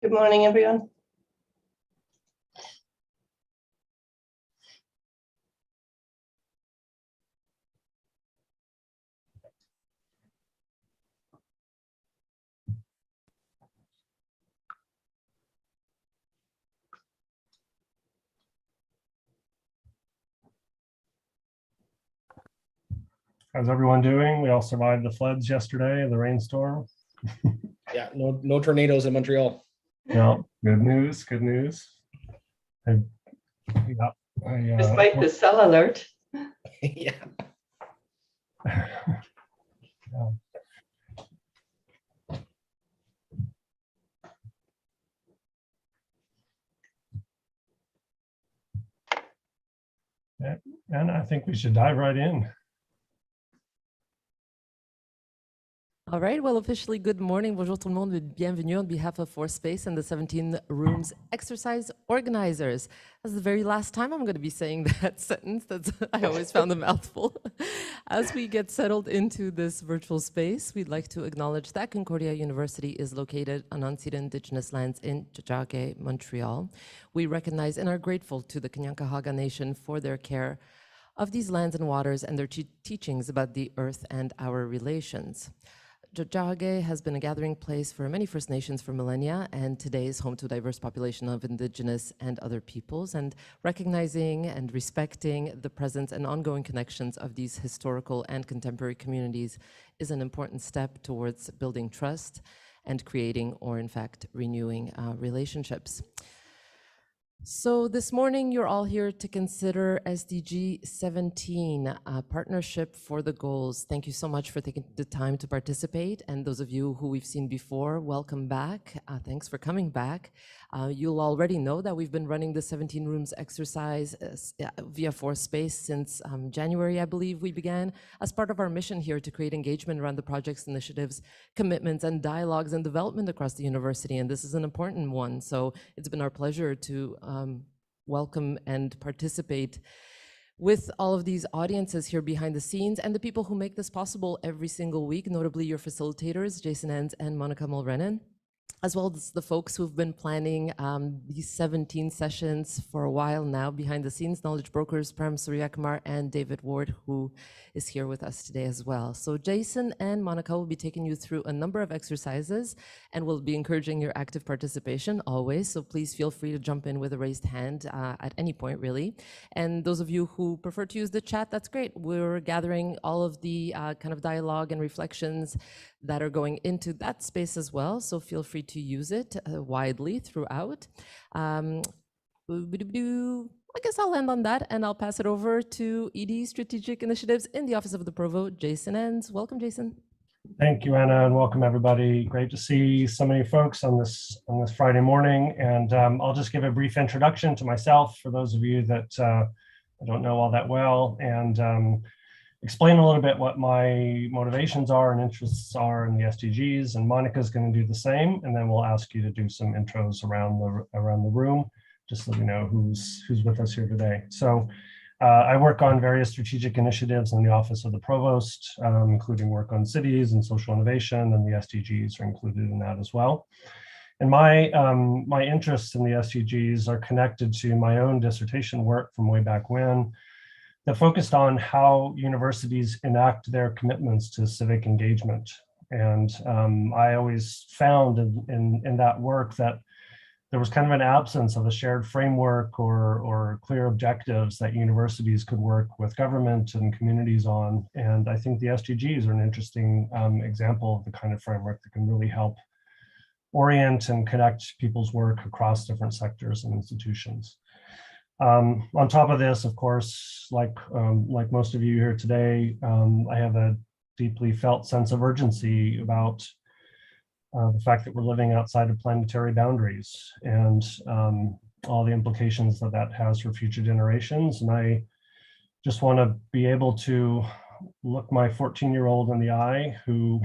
Good morning, everyone. How's everyone doing? We all survived the floods yesterday, the rainstorm. Yeah, no tornadoes in Montreal. No, good news, good news. Despite the cell alert. Yeah. And I think we should dive right in. All right, well, officially, good morning. Bonjour tout le monde. Bienvenue on behalf of For Space and the 17 Rooms exercise organizers. That's the very last time I'm going to be saying that sentence. I always found a mouthful. As we get settled into this virtual space, we'd like to acknowledge that Concordia University is located on unceded Indigenous lands in Tiohtià:ke, Montreal. We recognize and are grateful to the Kanien'kehá:ka Nation for their care of these lands and waters and their teachings about the earth and our relations. Tiohtià:ke has been a gathering place for many First Nations for millennia, and today is home to a diverse population of Indigenous and other peoples. And recognizing and respecting the presence and ongoing connections of these historical and contemporary communities is an important step towards building trust and creating, or in fact, renewing relationships. So this morning, you're all here to consider SDG 17, Partnership for the Goals. Thank you so much for taking the time to participate. And those of you who we've seen before, welcome back. Thanks for coming back. You'll already know that we've been running the 17 Rooms exercise via For Space since January, I believe we began, as part of our mission here to create engagement around the projects, initiatives, commitments, and dialogues and development across the university. And this is an important one. So it's been our pleasure to welcome and participate with all of these audiences here behind the scenes and the people who make this possible every single week, notably your facilitators, Jason Enns and Monica Mulrennan, as well as the folks who've been planning these 17 sessions for a while now behind the scenes, knowledge brokers, Prem Suryakumar and David Ward, who is here with us today as well. So Jason and Monica will be taking you through a number of exercises and will be encouraging your active participation always. So please feel free to jump in with a raised hand at any point, really. And those of you who prefer to use the chat, that's great. We're gathering all of the kind of dialogue and reflections that are going into that space as well. So feel free to use it widely throughout. I guess I'll end on that and I'll pass it over to ED Strategic Initiatives in the Office of the Provost, Jason Enns. Welcome, Jason. Thank you, Anna, and welcome everybody. Great to see so many folks on this Friday morning. And I'll just give a brief introduction to myself for those of you that I don't know all that well, and explain a little bit what my motivations are and interests are in the SDGs, and Monica's going to do the same, and then we'll ask you to do some intros around the room, just so we know who's with us here today. So I work on various strategic initiatives in the Office of the Provost, including work on cities and social innovation, and the SDGs are included in that as well. And my interests in the SDGs are connected to my own dissertation work from way back when, that focused on how universities enact their commitments to civic engagement. And I always found in that work that there was kind of an absence of a shared framework or clear objectives that universities could work with government and communities on. And I think the SDGs are an interesting example of the kind of framework that can really help orient and connect people's work across different sectors and institutions. On top of this, of course, like most of you here today, I have a deeply felt sense of urgency about the fact that we're living outside of planetary boundaries and all the implications that that has for future generations. And I just want to be able to look my 14-year-old in the eye who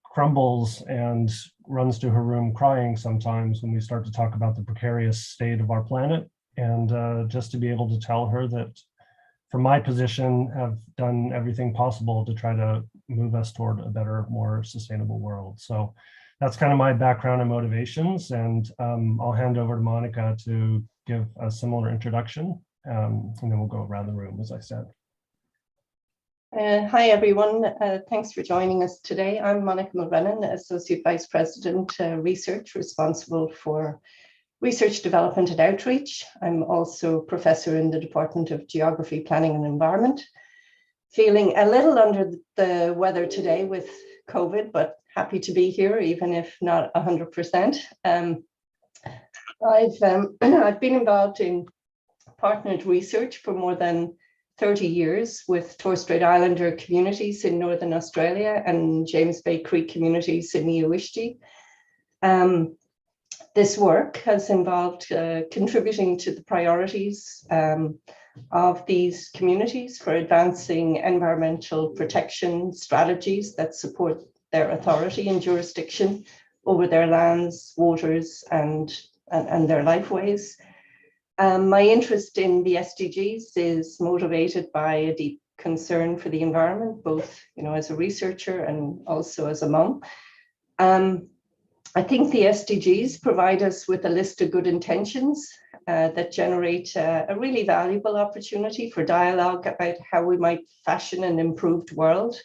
crumbles and runs to her room crying sometimes when we start to talk about the precarious state of our planet. And just to be able to tell her that from my position, have done everything possible to try to move us toward a better, more sustainable world. So that's kind of my background and motivations. And I'll hand over to Monica to give a similar introduction, and then we'll go around the room, as I said. Hi, everyone. Thanks for joining us today. I'm Monica Milven, Associate Vice President, Research, responsible for research development and outreach. I'm also professor in the Department of Geography, Planning and Environment. Feeling a little under the weather today with COVID, but happy to be here, even if not 100%. I've been involved in partnered research for more than 30 years with Torres Strait Islander communities in Northern Australia and James Bay Creek communities in the Uishti. This work has involved contributing to the priorities of these communities for advancing environmental protection strategies that support their authority and jurisdiction over their lands, waters, and their lifeways. My interest in the SDGs is motivated by a deep concern for the environment, both as a researcher and also as a mom. I think the SDGs provide us with a list of good intentions that generate a really valuable opportunity for dialogue about how we might fashion an improved world.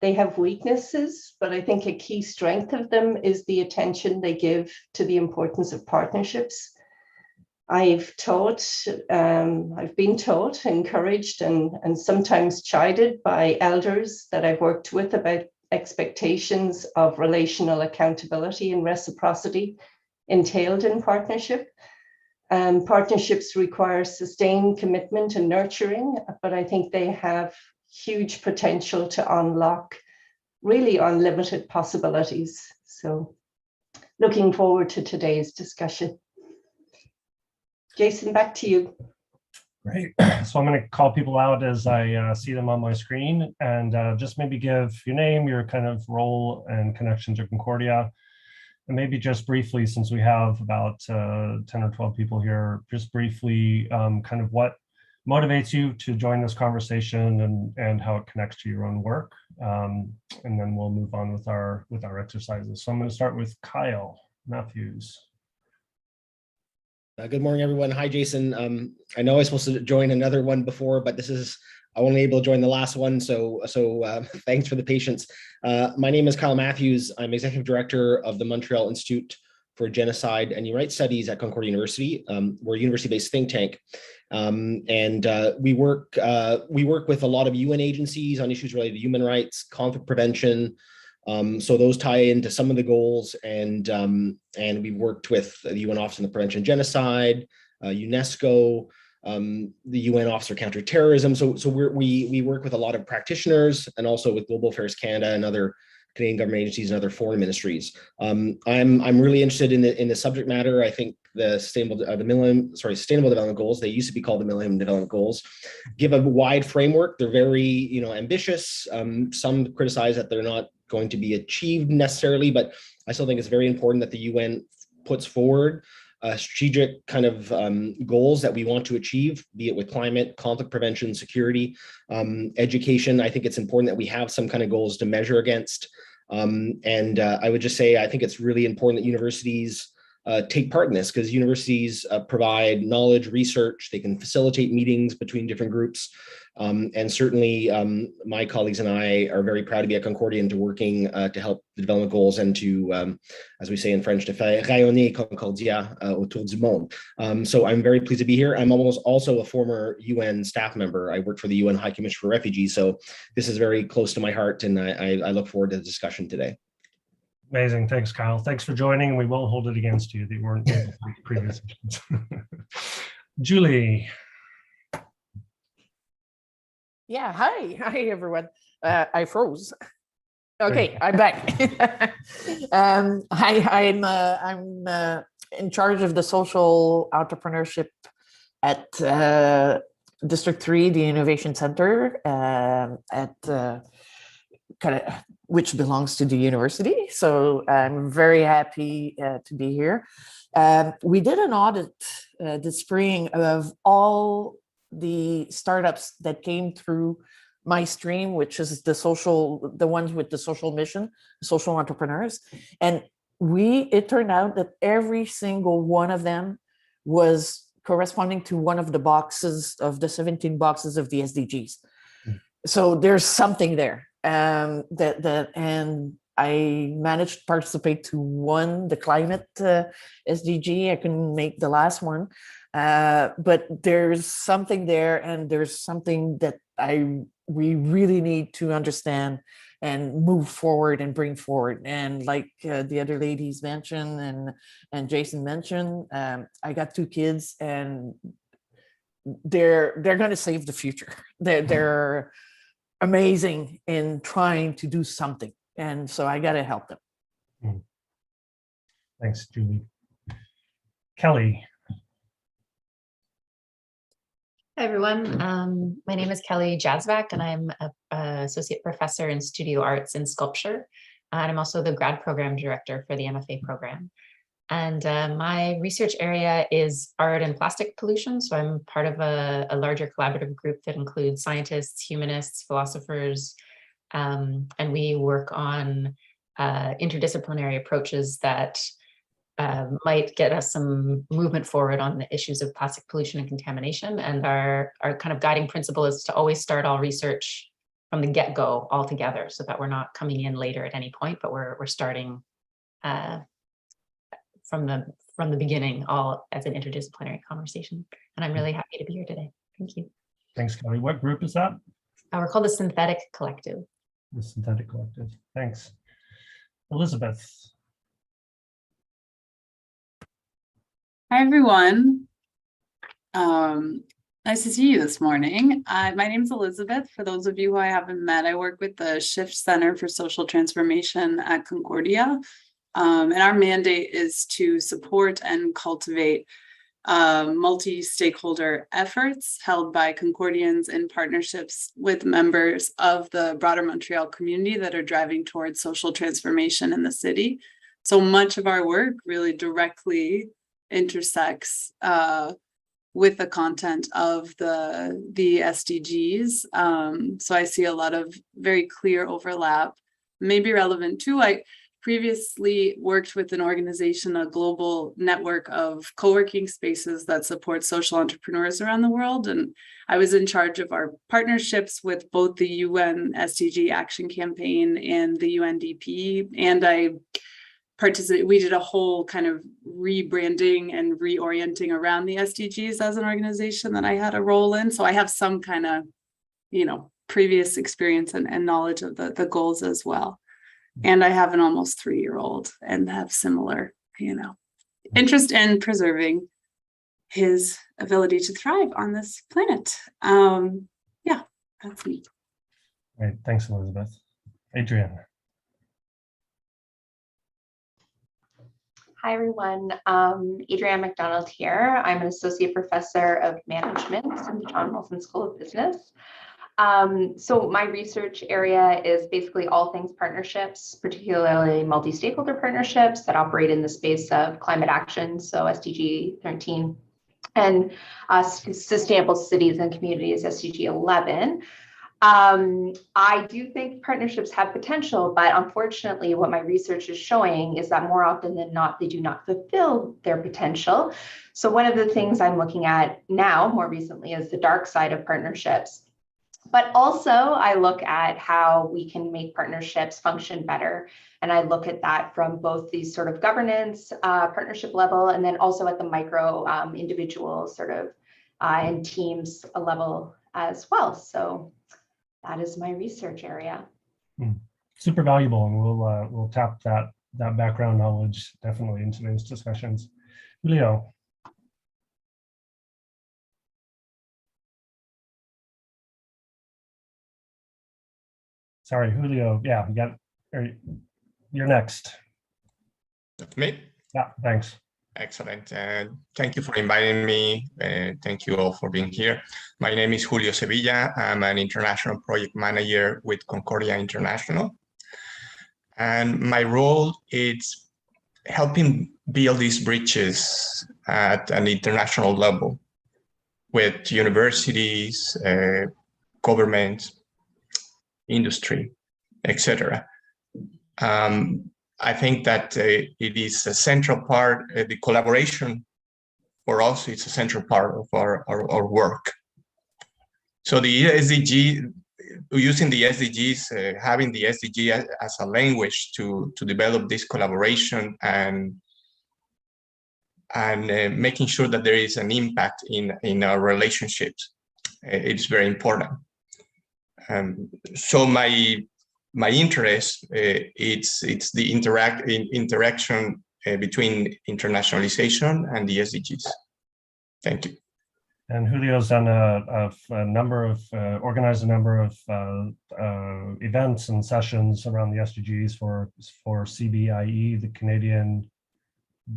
They have weaknesses, but I think a key strength of them is the attention they give to the importance of partnerships. I've been taught, encouraged, and sometimes chided by elders that I've worked with about expectations of relational accountability and reciprocity entailed in partnership. Partnerships require sustained commitment and nurturing, but I think they have huge potential to unlock really unlimited possibilities. So looking forward to today's discussion. Jason, back to you. Great. So I'm going to call people out as I see them on my screen, and just maybe give your name, your kind of role and connection to Concordia. And maybe just briefly, since we have about 10 or 12 people here, just briefly kind of what motivates you to join this conversation and how it connects to your own work. And then we'll move on with our exercises. So I'm going to start with Kyle Matthews. Good morning, everyone. Hi, Jason. I know I was supposed to join another one before, but I wasn't able to join the last one. So thanks for the patience. My name is Kyle Matthews. I'm Executive Director of the Montreal Institute for Genocide and Human Rights Studies at Concordia University. We're a university-based think tank. And we work with a lot of UN agencies on issues related to human rights, conflict prevention. So those tie into some of the goals, and we worked with the UN Office on the Prevention of Genocide, UNESCO, the UN Office for Counterterrorism. So we work with a lot of practitioners and also with Global Affairs Canada and other Canadian government agencies and other foreign ministries. I'm really interested in the subject matter. I think the Sustainable Development Goals, they used to be called the Millennium Development Goals, give a wide framework. They're very ambitious. Some criticize that they're not going to be achieved necessarily, but I still think it's very important that the UN puts forward strategic kind of goals that we want to achieve, be it with climate, conflict prevention, security, education. I think it's important that we have some kind of goals to measure against. And I would just say, I think it's really important that universities take part in this, because universities provide knowledge, research, they can facilitate meetings between different groups. And certainly my colleagues and I are very proud to be at Concordia and to working to help the development goals and to, as we say in French, to faire rayonner Concordia autour du monde. So I'm very pleased to be here. I'm also a former UN staff member. I worked for the UN High Commission for Refugees. So this is very close to my heart, and I look forward to the discussion today. Amazing. Thanks, Kyle. Thanks for joining. We won't hold it against you that you weren't able to make previous sessions. Julie. Yeah, hi everyone. I froze. Okay, I'm back. I'm in charge of the social entrepreneurship at District 3, the Innovation Center, which belongs to the university. So I'm very happy to be here. We did an audit this spring of all the startups that came through my stream, which is the ones with the social mission, social entrepreneurs. And it turned out that every single one of them was corresponding to one of the boxes of the 17 boxes of the SDGs. So there's something there. And I managed to participate to the climate SDG. I couldn't make the last one, but there's something there, and there's something that we really need to understand and move forward and bring forward. And like the other ladies mentioned and Jason mentioned, I got 2 kids, and they're going to save the future. They're amazing in trying to do something, and so I got to help them. Thanks, Julie. Kelly. Hi, everyone. My name is Kelly Jazvac, and I'm an associate professor in studio arts and sculpture. And I'm also the grad program director for the MFA program. And my research area is art and plastic pollution. So I'm part of a larger collaborative group that includes scientists, humanists, philosophers, and we work on interdisciplinary approaches that might get us some movement forward on the issues of plastic pollution and contamination. And our kind of guiding principle is to always start all research from the get-go all together, so that we're not coming in later at any point, but we're starting from the beginning, all as an interdisciplinary conversation. And I'm really happy to be here today. Thank you. Thanks, Kelly. What group is that? We're called the Synthetic Collective. The Synthetic Collective. Thanks. Elizabeth. Hi, everyone. Nice to see you this morning. My name is Elizabeth. For those of you who I haven't met, I work with the Shift Center for Social Transformation at Concordia. And our mandate is to support and cultivate multi-stakeholder efforts held by Concordians in partnerships with members of the broader Montreal community that are driving towards social transformation in the city. So much of our work really directly intersects with the content of the SDGs. So I see a lot of very clear overlap, maybe relevant too. I previously worked with an organization, a global network of co-working spaces that support social entrepreneurs around the world. And I was in charge of our partnerships with both the UN SDG Action Campaign and the UNDP. And we did a whole kind of rebranding and reorienting around the SDGs as an organization that I had a role in. So I have some kind of, previous experience and knowledge of the goals as well. And I have an almost 3-year-old and have similar, interest in preserving his ability to thrive on this planet. Yeah, that's me. Great. Thanks, Elizabeth. Adrienne. Hi, everyone. Adrienne McDonald here. I'm an associate professor of management in the John Wilson School of Business. So my research area is basically all things partnerships, particularly multi-stakeholder partnerships that operate in the space of climate action, so SDG 13, and sustainable cities and communities, SDG 11. I do think partnerships have potential, but unfortunately, what my research is showing is that more often than not, they do not fulfill their potential. So one of the things I'm looking at now, more recently, is the dark side of partnerships. But also, I look at how we can make partnerships function better. And I look at that from both the sort of governance partnership level, and then also at the micro individual sort of and teams level as well. So that is my research area. Super valuable, and we'll tap that background knowledge definitely in today's discussions. Julio. Sorry, Julio. Yeah, you're next. That's me? Yeah, thanks. Excellent. Thank you for inviting me. Thank you all for being here. My name is Julio Sevilla. I'm an international project manager with Concordia International. And my role is helping build these bridges at an international level with universities, governments, industry, etc. I think that it is a central part, the collaboration for us, it's a central part of our work. So the SDG, using the SDGs, having the SDG as a language to develop this collaboration and making sure that there is an impact in our relationships, it's very important. So my interest, it's the interaction between internationalization and the SDGs. Thank you. And Julio's done a number of, organized a number of events and sessions around the SDGs for CBIE, the Canadian,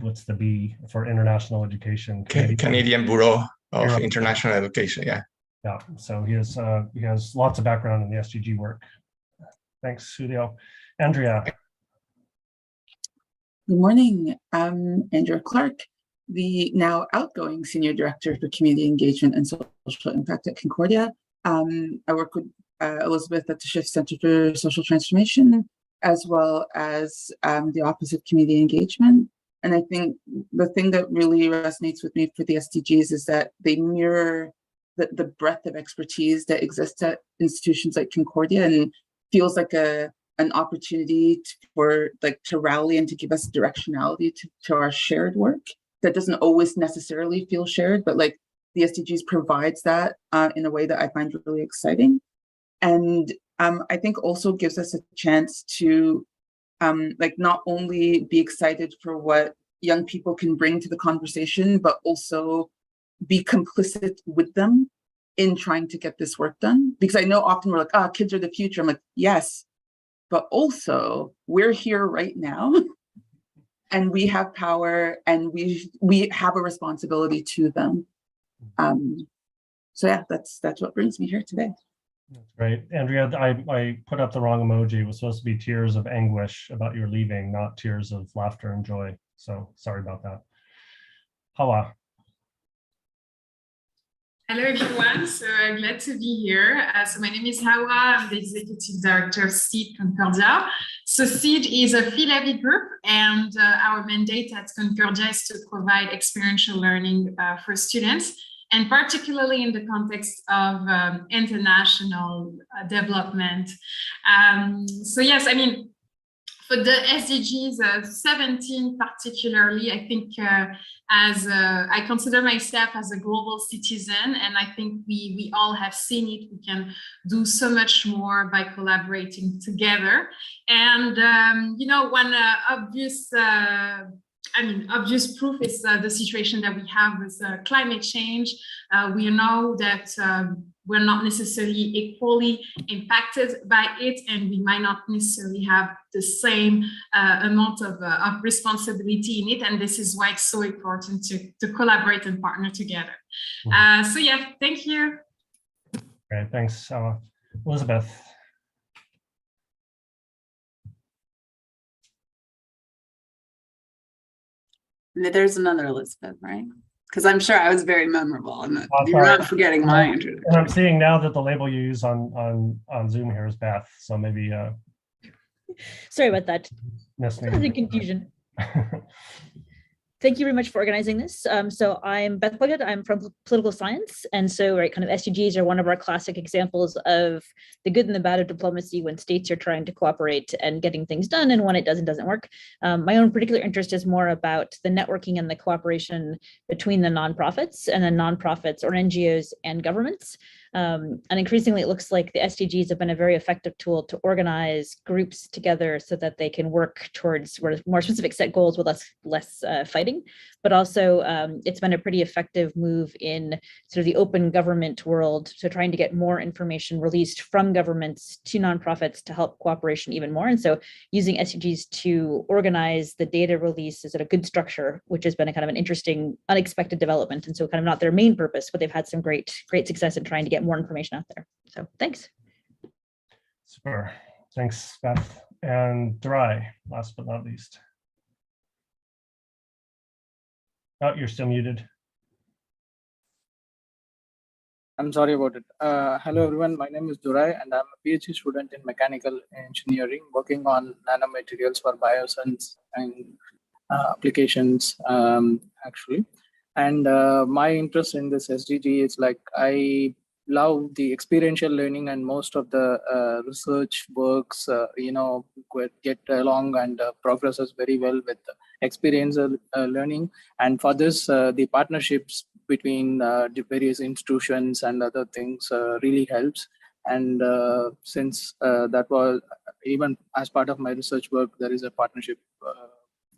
what's the B for international education? Canadian Bureau of International Education, yeah. Yeah, so he has lots of background in the SDG work. Thanks, Julio. Andrea. Good morning. I'm Andrea Clark, the now outgoing Senior Director for Community Engagement and Social Impact at Concordia. I work with Elizabeth at the Shift Center for Social Transformation, as well as the Office of Community Engagement. And I think the thing that really resonates with me for the SDGs is that they mirror the breadth of expertise that exists at institutions like Concordia, and feels like an opportunity to rally and to give us directionality to our shared work that doesn't always necessarily feel shared, but like the SDGs provides that in a way that I find really exciting. And I think also gives us a chance to not only be excited for what young people can bring to the conversation, but also be complicit with them in trying to get this work done. Because I know often we're like, kids are the future. I'm like, yes, but also we're here right now and we have power and we have a responsibility to them. So yeah, that's what brings me here today. That's great. Andrea, I put up the wrong emoji. It was supposed to be tears of anguish about your leaving, not tears of laughter and joy. So sorry about that. Hawa. Hello, everyone. So glad to be here. So my name is Hawa. I'm the Executive Director of SEED Concordia. So SEED is a fee-levy group, and our mandate at Concordia is to provide experiential learning for students, and particularly in the context of international development. So yes, I mean, for the SDGs 17 particularly, I think I consider myself as a global citizen, and I think we all have seen it. We can do so much more by collaborating together. And one obvious proof is the situation that we have with climate change. We know that we're not necessarily equally impacted by it, and we might not necessarily have the same amount of responsibility in it. And this is why it's so important to collaborate and partner together. So yeah, thank you. Great, thanks, Elizabeth. There's another Elizabeth, right? Because I'm sure I was very memorable, and you're not forgetting my introduction. And I'm seeing now that the label you use on Zoom here is Beth, so maybe. Sorry about that. Misleading. Confusion. Thank you very much for organizing this. So I'm Beth Puckett. I'm from political science. And so, kind of SDGs are one of our classic examples of the good and the bad of diplomacy when states are trying to cooperate and getting things done, and when it doesn't work. My own particular interest is more about the networking and the cooperation between the nonprofits and the nonprofits or NGOs and governments. And increasingly, it looks like the SDGs have been a very effective tool to organize groups together so that they can work towards more specific set goals with less fighting. But also, it's been a pretty effective move in sort of the open government world, so trying to get more information released from governments to nonprofits to help cooperation even more. And so using SDGs to organize the data release is at a good structure, which has been a kind of an interesting, unexpected development. And so kind of not their main purpose, but they've had some great success in trying to get more information out there. So thanks. Super. Thanks, Beth. And Dry, last but not least. Oh, you're still muted. I'm sorry about it. Hello, everyone. My name is Durai, and I'm a PhD student in mechanical engineering, working on nanomaterials for bioscience and applications, actually. And my interest in this SDG is like I love the experiential learning, and most of the research works, get along and progresses very well with experiential learning. And for this, the partnerships between the various institutions and other things really helps. And since that was even as part of my research work, there is a partnership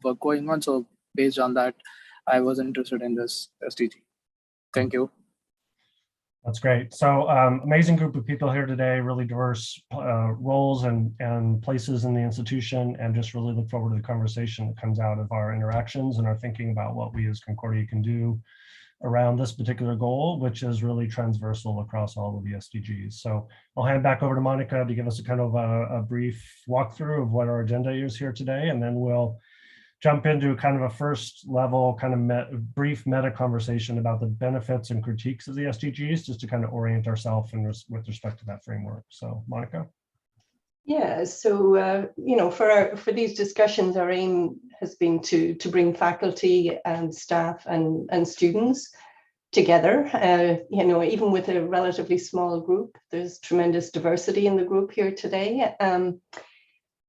work going on. So based on that, I was interested in this SDG. Thank you. That's great. So amazing group of people here today, really diverse roles and places in the institution, and just really look forward to the conversation that comes out of our interactions and our thinking about what we as Concordia can do around this particular goal, which is really transversal across all of the SDGs. So I'll hand back over to Monica to give us a kind of a brief walkthrough of what our agenda is here today, and then we'll jump into kind of a first level kind of brief meta conversation about the benefits and critiques of the SDGs, just to kind of orient ourselves with respect to that framework. So Monica. Yeah, so for these discussions, our aim has been to bring faculty and staff and students together. Even with a relatively small group, there's tremendous diversity in the group here today. And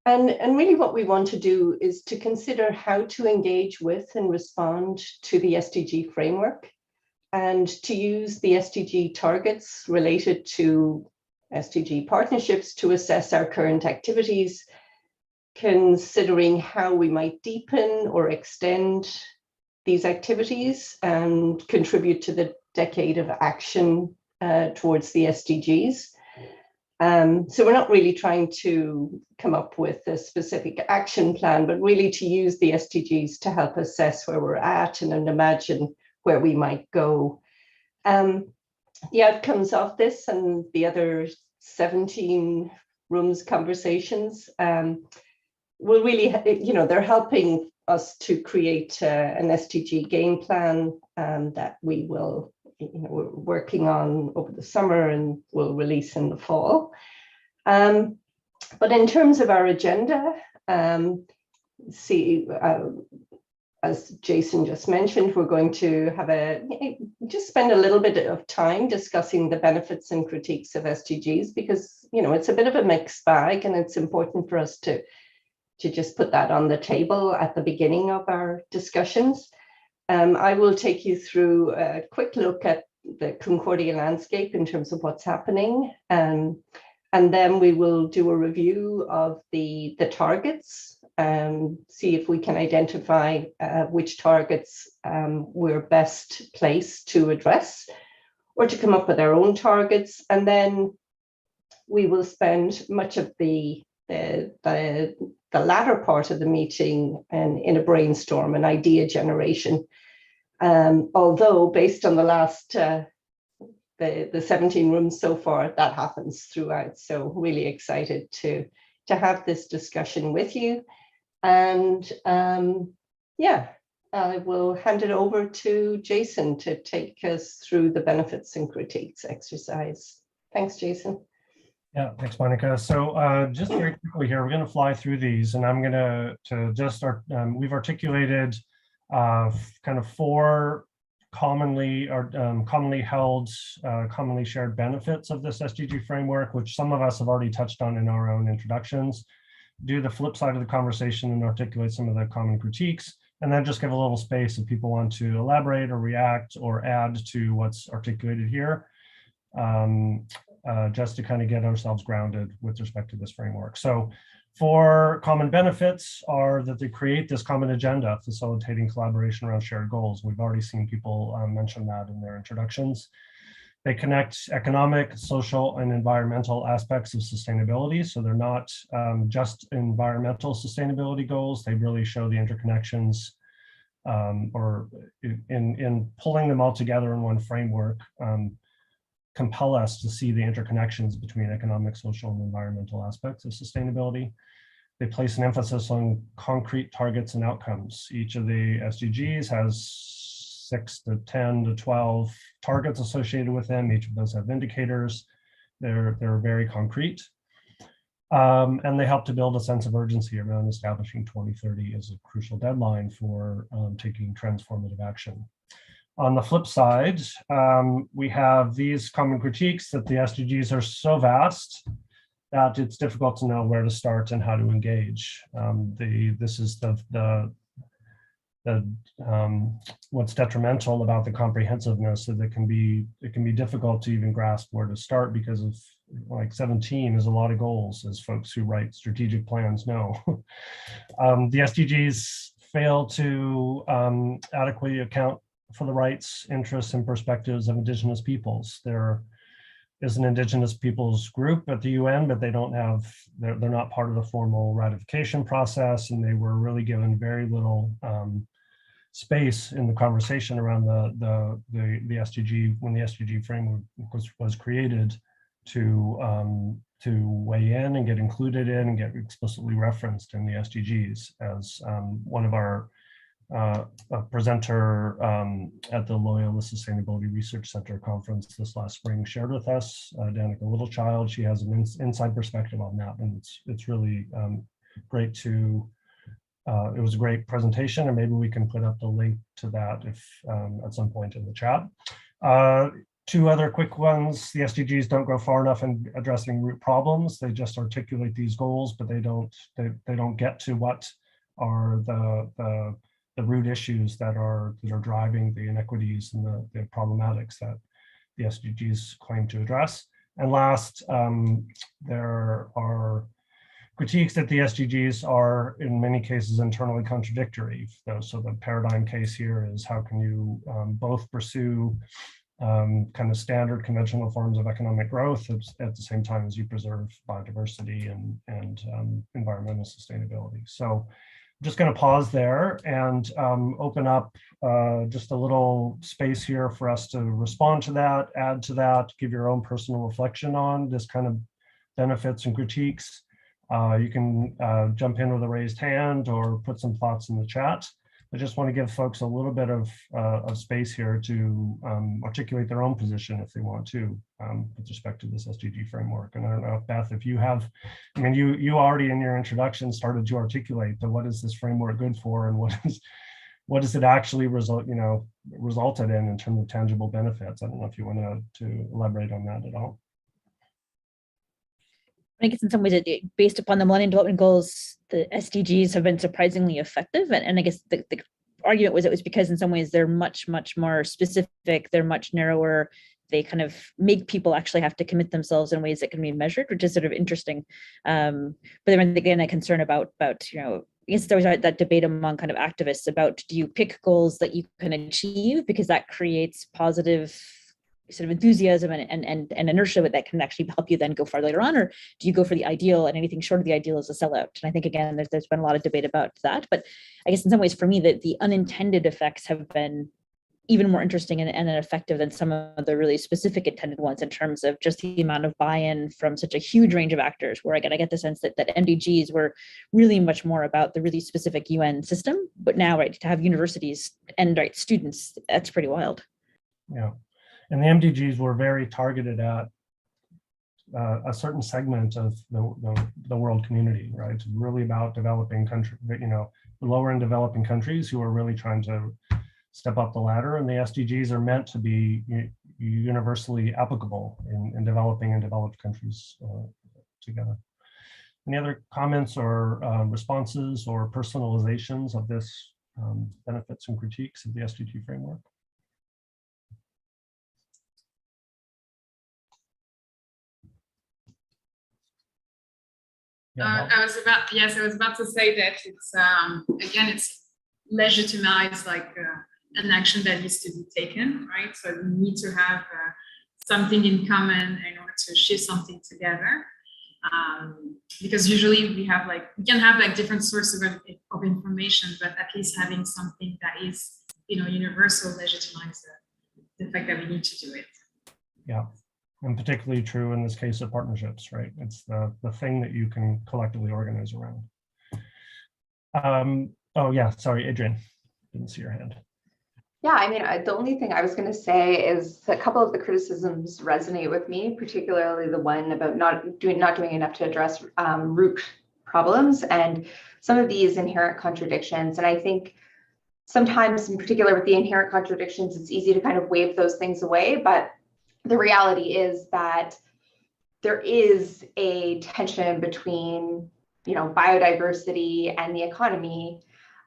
really what we want to do is to consider how to engage with and respond to the SDG framework, and to use the SDG targets related to SDG partnerships to assess our current activities, considering how we might deepen or extend these activities and contribute to the decade of action towards the SDGs. So we're not really trying to come up with a specific action plan, but really to use the SDGs to help assess where we're at and imagine where we might go. The outcomes of this and the other 17 rooms conversations will really, they're helping us to create an SDG game plan that we will, we're working on over the summer and will release in the fall. But in terms of our agenda, as Jason just mentioned, we're going to have just spend a little bit of time discussing the benefits and critiques of SDGs, because it's a bit of a mixed bag, and it's important for us to just put that on the table at the beginning of our discussions. I will take you through a quick look at the Concordia landscape in terms of what's happening, and then we will do a review of the targets and see if we can identify which targets we're best placed to address, or to come up with our own targets. And then we will spend much of the latter part of the meeting in a brainstorm and idea generation. Although based on the last the 17 rooms so far, that happens throughout. So really excited to have this discussion with you. And I will hand it over to Jason to take us through the benefits and critiques exercise. Thanks, Jason. Yeah, thanks, Monica. So just very quickly here, we're going to fly through these, and I'm going to just start. We've articulated kind of 4 commonly held, commonly shared benefits of this SDG framework, which some of us have already touched on in our own introductions. Do the flip side of the conversation and articulate some of the common critiques, and then just give a little space if people want to elaborate or react or add to what's articulated here, just to kind of get ourselves grounded with respect to this framework. So 4 common benefits are that they create this common agenda, facilitating collaboration around shared goals. We've already seen people mention that in their introductions. They connect economic, social, and environmental aspects of sustainability. So they're not just environmental sustainability goals. They really show the interconnections, or in pulling them all together in one framework, compel us to see the interconnections between economic, social, and environmental aspects of sustainability. They place an emphasis on concrete targets and outcomes. Each of the SDGs has 6 to 10 to 12 targets associated with them. Each of those have indicators. They're very concrete. And they help to build a sense of urgency around establishing 2030 as a crucial deadline for taking transformative action. On the flip side, we have these common critiques that the SDGs are so vast that it's difficult to know where to start and how to engage. This is what's detrimental about the comprehensiveness, that it can be difficult to even grasp where to start, because of like 17 is a lot of goals, as folks who write strategic plans know. The SDGs fail to adequately account for the rights, interests, and perspectives of Indigenous peoples. There is an Indigenous peoples group at the UN, but they're not part of the formal ratification process, and they were really given very little space in the conversation around the SDG when the SDG framework was created, to weigh in and get included in and get explicitly referenced in the SDGs. As one of our a presenter at the Loyola Sustainability Research Center conference this last spring shared with us, Danica Littlechild. She has an inside perspective on that, and it's really great to, it was a great presentation, and maybe we can put up the link to that if at some point in the chat. Two other quick ones. The SDGs don't go far enough in addressing root problems. They just articulate these goals, but they don't get to what are the root issues that are driving the inequities and the problematics that the SDGs claim to address. And last, there are critiques that the SDGs are in many cases internally contradictory. So the paradigm case here is, how can you both pursue kind of standard conventional forms of economic growth at the same time as you preserve biodiversity and environmental sustainability. So I'm just going to pause there and open up just a little space here for us to respond to that, add to that, give your own personal reflection on this kind of benefits and critiques. You can jump in with a raised hand or put some thoughts in the chat. I just want to give folks a little bit of space here to articulate their own position if they want to, with respect to this SDG framework. And I don't know, Beth, if you have, I mean, you already in your introduction started to articulate the what is this framework good for, and what does it actually resulted in terms of tangible benefits. I don't know if you want to elaborate on that at all. I guess in some ways, based upon the Millennium Development Goals, the SDGs have been surprisingly effective. And I guess the argument was it was because in some ways they're much, much more specific, they're much narrower. They kind of make people actually have to commit themselves in ways that can be measured, which is sort of interesting. But then again, a concern about I guess there was that debate among kind of activists about, do you pick goals that you can achieve because that creates positive sort of enthusiasm and inertia that can actually help you then go far later on, or do you go for the ideal, and anything short of the ideal is a sellout? And I think, again, there's been a lot of debate about that, but I guess in some ways for me that the unintended effects have been even more interesting and effective than some of the really specific intended ones, in terms of just the amount of buy-in from such a huge range of actors, where again, I get the sense that MDGs were really much more about the really specific UN system, but now, right, to have universities and students, that's pretty wild. Yeah. And the MDGs were very targeted at a certain segment of the world community, right? It's really about developing country, the lower and developing countries who are really trying to step up the ladder. And the SDGs are meant to be universally applicable in developing and developed countries together. Any other comments or responses or personalizations of this benefits and critiques of the SDG framework? I was about to say that it's again, it's legitimized like an action that needs to be taken, right? So we need to have something in common in order to shift something together, because usually we can have different sources of information, but at least having something that is universal legitimizes the fact that we need to do it. Yeah. And particularly true in this case of partnerships, right? It's the thing that you can collectively organize around. Oh yeah, sorry, Adrian, didn't see your hand. Yeah, I mean, the only thing I was going to say is a couple of the criticisms resonate with me, particularly the one about not doing enough to address root problems and some of these inherent contradictions. And I think sometimes, in particular with the inherent contradictions, it's easy to kind of wave those things away. But the reality is that there is a tension between, biodiversity and the economy.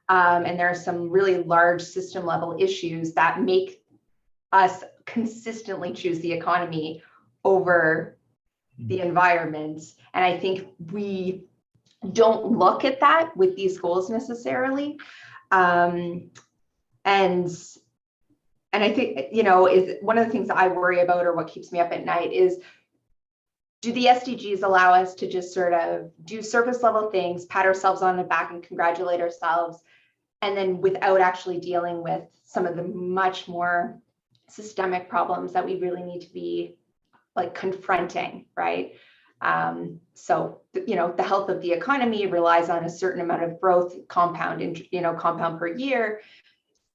And there are some really large system level issues that make us consistently choose the economy over the environment. And I think we don't look at that with these goals necessarily. And I think, is one of the things that I worry about, or what keeps me up at night, is do the SDGs allow us to just sort of do surface level things, pat ourselves on the back and congratulate ourselves, and then without actually dealing with some of the much more systemic problems that we really need to be like confronting, right? So, the health of the economy relies on a certain amount of growth compound per year,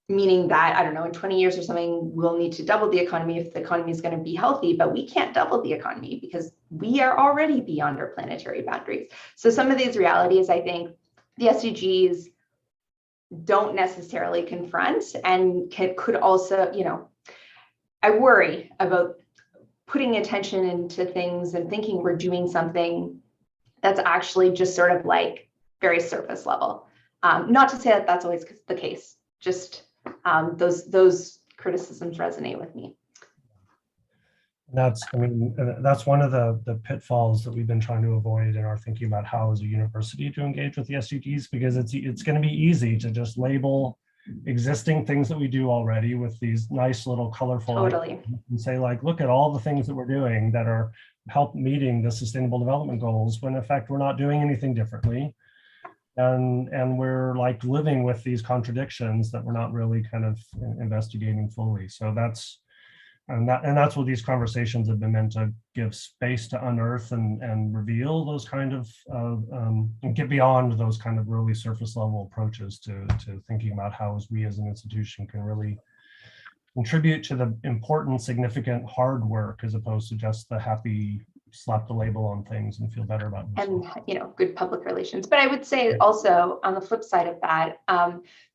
meaning that, I don't know, in 20 years or something, we'll need to double the economy if the economy is going to be healthy, but we can't double the economy because we are already beyond our planetary boundaries. So some of these realities, I think the SDGs don't necessarily confront, and could also, I worry about putting attention into things and thinking we're doing something that's actually just sort of like very surface level. Not to say that that's always the case, just those criticisms resonate with me. That's one of the pitfalls that we've been trying to avoid in our thinking about how as a university to engage with the SDGs, because it's going to be easy to just label existing things that we do already with these nice little colorful Totally. and say, like, look at all the things that we're doing that are help meeting the sustainable development goals, when in fact we're not doing anything differently. And we're like living with these contradictions that we're not really kind of investigating fully. So that's what these conversations have been meant to give space to unearth and reveal those kind of and get beyond those kind of really surface level approaches to thinking about how we as an institution can really contribute to the important, significant, hard work, as opposed to just the happy slap the label on things and feel better about themselves. And good public relations. But I would say also on the flip side of that,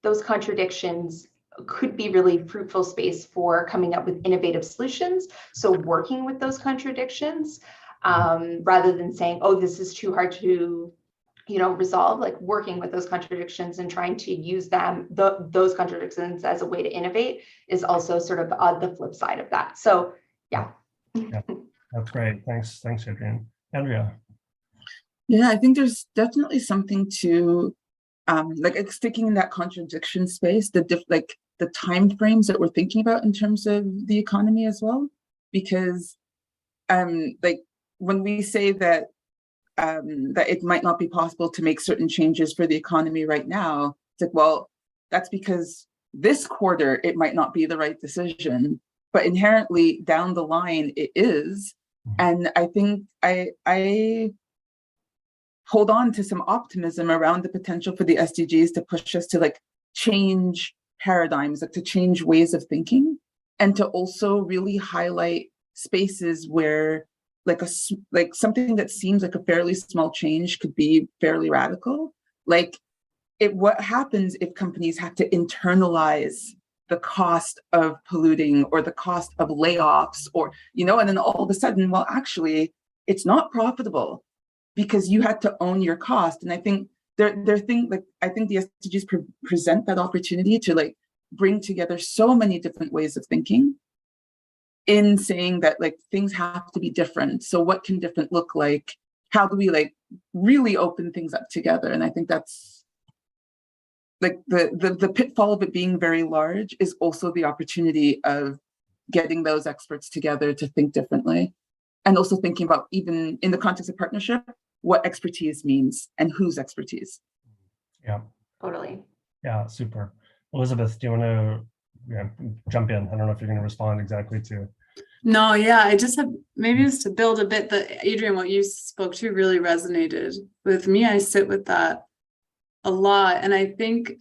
those contradictions could be really fruitful space for coming up with innovative solutions. So working with those contradictions, rather than saying, oh, this is too hard to resolve, like working with those contradictions and trying to use them, those contradictions as a way to innovate, is also sort of the flip side of that. So yeah. That's great. Thanks, Adrienne. Andrea. Yeah, I think there's definitely something to like sticking in that contradiction space, the time frames that we're thinking about in terms of the economy as well, because like when we say that that it might not be possible to make certain changes for the economy right now, it's like, well, that's because this quarter it might not be the right decision, but inherently down the line it is. And I think I hold on to some optimism around the potential for the SDGs to push us to like change paradigms, like to change ways of thinking, and to also really highlight spaces where like something that seems like a fairly small change could be fairly radical. Like what happens if companies have to internalize the cost of polluting or the cost of layoffs, or and then all of a sudden, well, actually it's not profitable because you had to own your cost. And I think I think the SDGs present that opportunity to like bring together so many different ways of thinking in saying that like things have to be different. So what can different look like? How do we like really open things up together? And I think that's like the pitfall of it being very large is also the opportunity of getting those experts together to think differently, and also thinking about, even in the context of partnership, what expertise means and whose expertise. Yeah, totally. Yeah, super. Elizabeth, do you want to jump in? I don't know if you're going to respond exactly to. No, yeah, I just have maybe just to build a bit that, Adrienne, what you spoke to really resonated with me. I sit with that a lot. And I think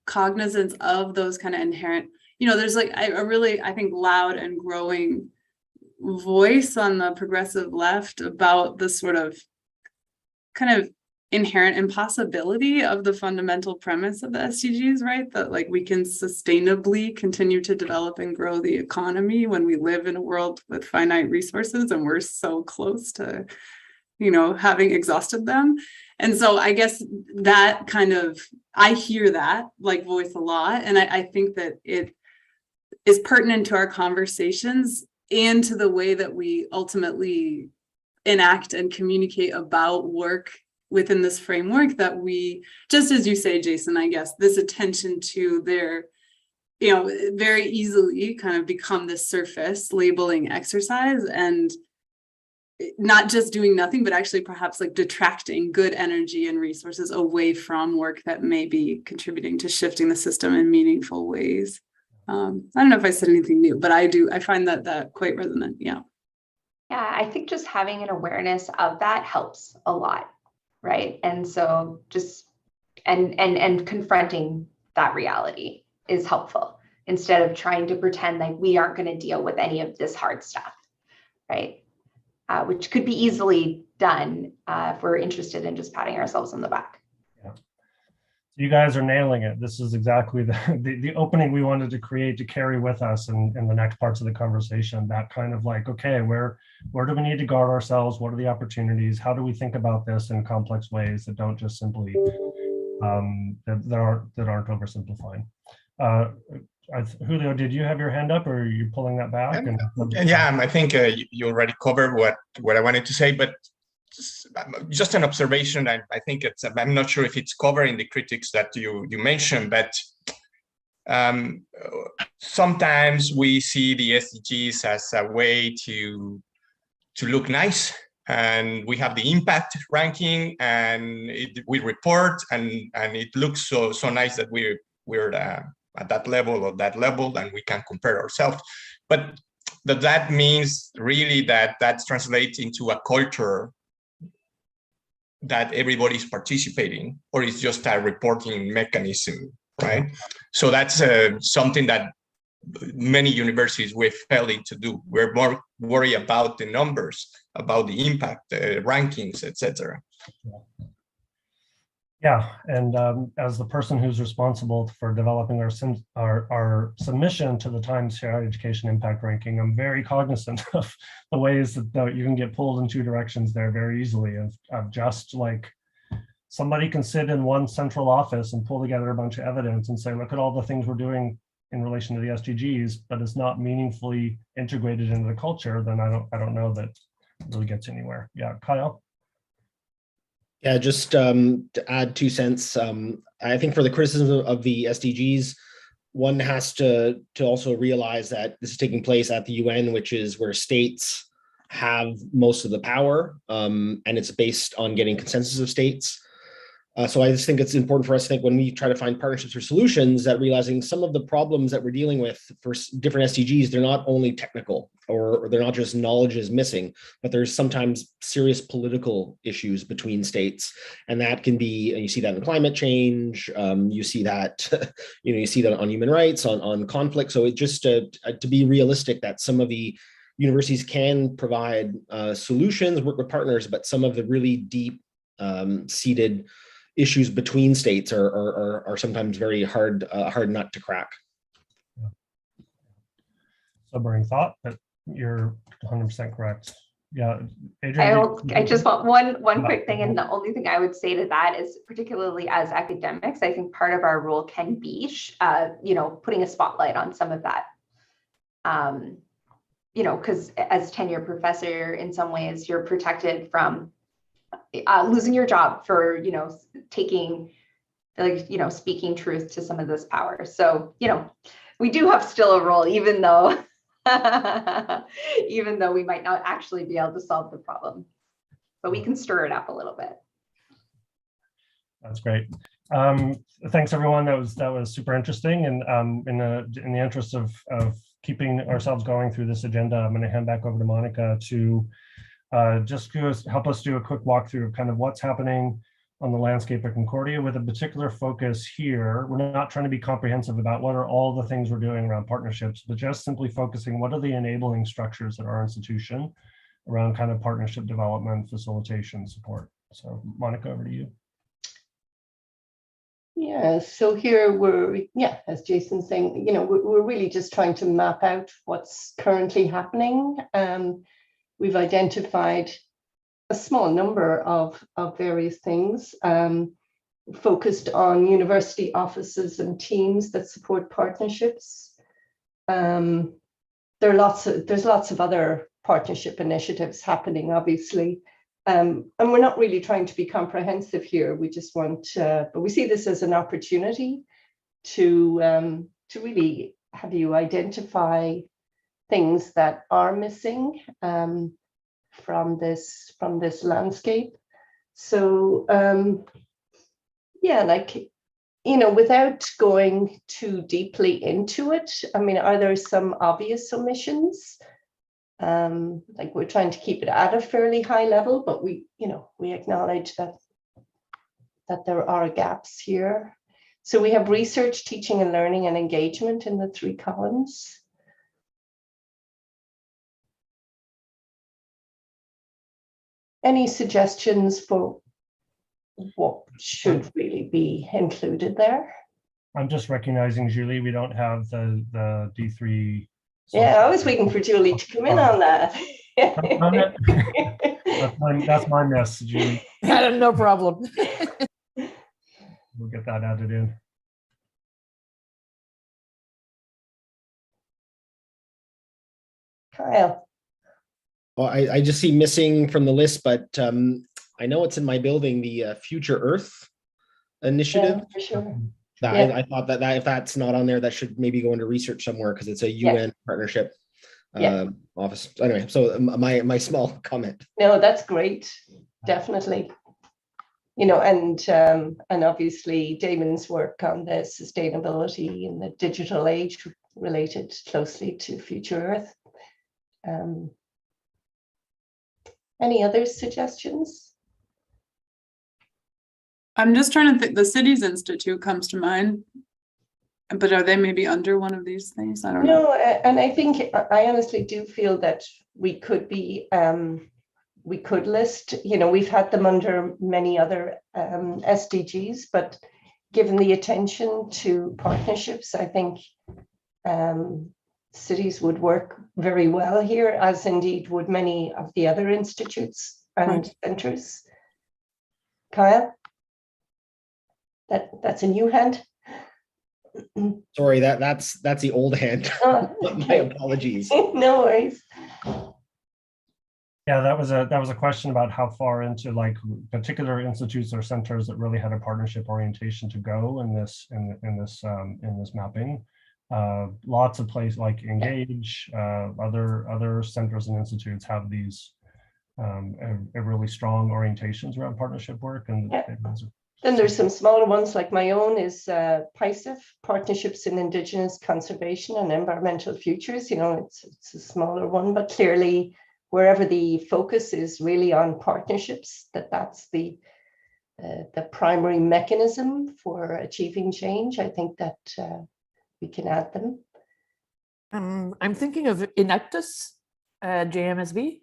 cognizance of those kind of inherent there's like a really, I think, loud and growing voice on the progressive left about the sort of kind of inherent impossibility of the fundamental premise of the SDGs, right? That like we can sustainably continue to develop and grow the economy when we live in a world with finite resources and we're so close to, having exhausted them. And so I guess that kind of, I hear that like voice a lot. And I think that it is pertinent to our conversations and to the way that we ultimately enact and communicate about work within this framework, that we, just as you say, Jason, I guess, this attention to their, very easily kind of become this surface labeling exercise and not just doing nothing, but actually perhaps like detracting good energy and resources away from work that may be contributing to shifting the system in meaningful ways. I don't know if I said anything new, but I find that quite resonant. Yeah. Yeah, I think just having an awareness of that helps a lot, right? And so just and confronting that reality is helpful instead of trying to pretend like we aren't going to deal with any of this hard stuff, right? Which could be easily done if we're interested in just patting ourselves on the back. Yeah. You guys are nailing it. This is exactly the opening we wanted to create to carry with us in the next parts of the conversation. That kind of like, okay, where do we need to guard ourselves? What are the opportunities? How do we think about this in complex ways that don't just simply that aren't oversimplifying? Julio, did you have your hand up, or are you pulling that back? Yeah, I think you already covered what I wanted to say, but just an observation. I think I'm not sure if it's covering the critics that you mentioned, but sometimes we see the SDGs as a way to look nice, and we have the impact ranking, and we report, and it looks so nice that we're at that level or that level, and we can compare ourselves. But that means really that translates into a culture that everybody's participating, or it's just a reporting mechanism, right? So that's something that many universities we're failing to do. We're more worried about the numbers, about the impact, rankings, etc. Yeah, and as the person who's responsible for developing our submission to the Times Higher Education Impact Ranking, I'm very cognizant of the ways that you can get pulled in two directions there very easily. Of just like somebody can sit in one central office and pull together a bunch of evidence and say, look at all the things we're doing in relation to the SDGs, but it's not meaningfully integrated into the culture. Then I don't know that it really gets anywhere. Yeah, Kyle. Yeah, just to add 2 cents. I think for the criticism of the SDGs, one has to also realize that this is taking place at the UN, which is where states have most of the power, and it's based on getting consensus of states. So I just think it's important for us to think when we try to find partnerships or solutions, that realizing some of the problems that we're dealing with for different SDGs, they're not only technical, or they're not just knowledge is missing, but there's sometimes serious political issues between states. And that can be, and you see that in climate change, you see that, you see that on human rights, on conflict. So it just to be realistic that some of the universities can provide solutions, work with partners, but some of the really deep seated issues between states are sometimes very hard nut to crack. Yeah. Sobering thought, but you're 100% correct. Yeah, Adrian. I just want one quick thing, and the only thing I would say to that is, particularly as academics, I think part of our role can be, putting a spotlight on some of that. Because as tenure professor, in some ways, you're protected from losing your job for, taking, speaking truth to some of this power. So, we do have still a role, even though we might not actually be able to solve the problem, but we can stir it up a little bit. That's great. Thanks, everyone. That was super interesting. And in the interest of keeping ourselves going through this agenda, I'm going to hand back over to Monica to just help us do a quick walkthrough of kind of what's happening on the landscape of Concordia with a particular focus here. We're not trying to be comprehensive about what are all the things we're doing around partnerships, but just simply focusing what are the enabling structures at our institution around kind of partnership development, facilitation, support. So Monica, over to you. Yeah, so here we're, as Jason's saying, we're really just trying to map out what's currently happening. We've identified a small number of various things focused on university offices and teams that support partnerships. There's lots of other partnership initiatives happening, obviously. And we're not really trying to be comprehensive here. We just want, but we see this as an opportunity to really have you identify things that are missing from this landscape. So without going too deeply into it, I mean, are there some obvious omissions? Like we're trying to keep it at a fairly high level, but we acknowledge that there are gaps here. So we have research, teaching and learning, and engagement in the 3 columns. Any suggestions for what should really be included there? I'm just recognizing, Julie, we don't have the D3. Yeah, I was waiting for Julie to come in on that. That's my miss, Julie. No problem. We'll get that added in. Kyle. Well, I just see missing from the list, but I know it's in my building, the Future Earth initiative. Yeah, for sure. I thought that if that's not on there, that should maybe go into research somewhere because it's a UN partnership office. Anyway, so my small comment. No, that's great. Definitely. And obviously Damon's work on the sustainability in the digital age related closely to Future Earth. Any other suggestions? I'm just trying to think, the Cities Institute comes to mind, but are they maybe under one of these things? I don't know. No, and I think I honestly do feel that we could be, we could list, we've had them under many other SDGs, but given the attention to partnerships, I think cities would work very well here, as indeed would many of the other institutes and centers. Kyle? That's a new hand. Sorry, that's the old hand. Oh, My apologies. No worries. Yeah, that was a question about how far into like particular institutes or centers that really had a partnership orientation to go in this mapping. Lots of places like Engage, other centers and institutes have these a really strong orientations around partnership work, and then there's some smaller ones, like my own is PICEF, Partnerships in Indigenous Conservation and Environmental Futures. It's a smaller one, but clearly wherever the focus is really on partnerships, that's the primary mechanism for achieving change. I think that we can add them. I'm thinking of Inactus, JMSB.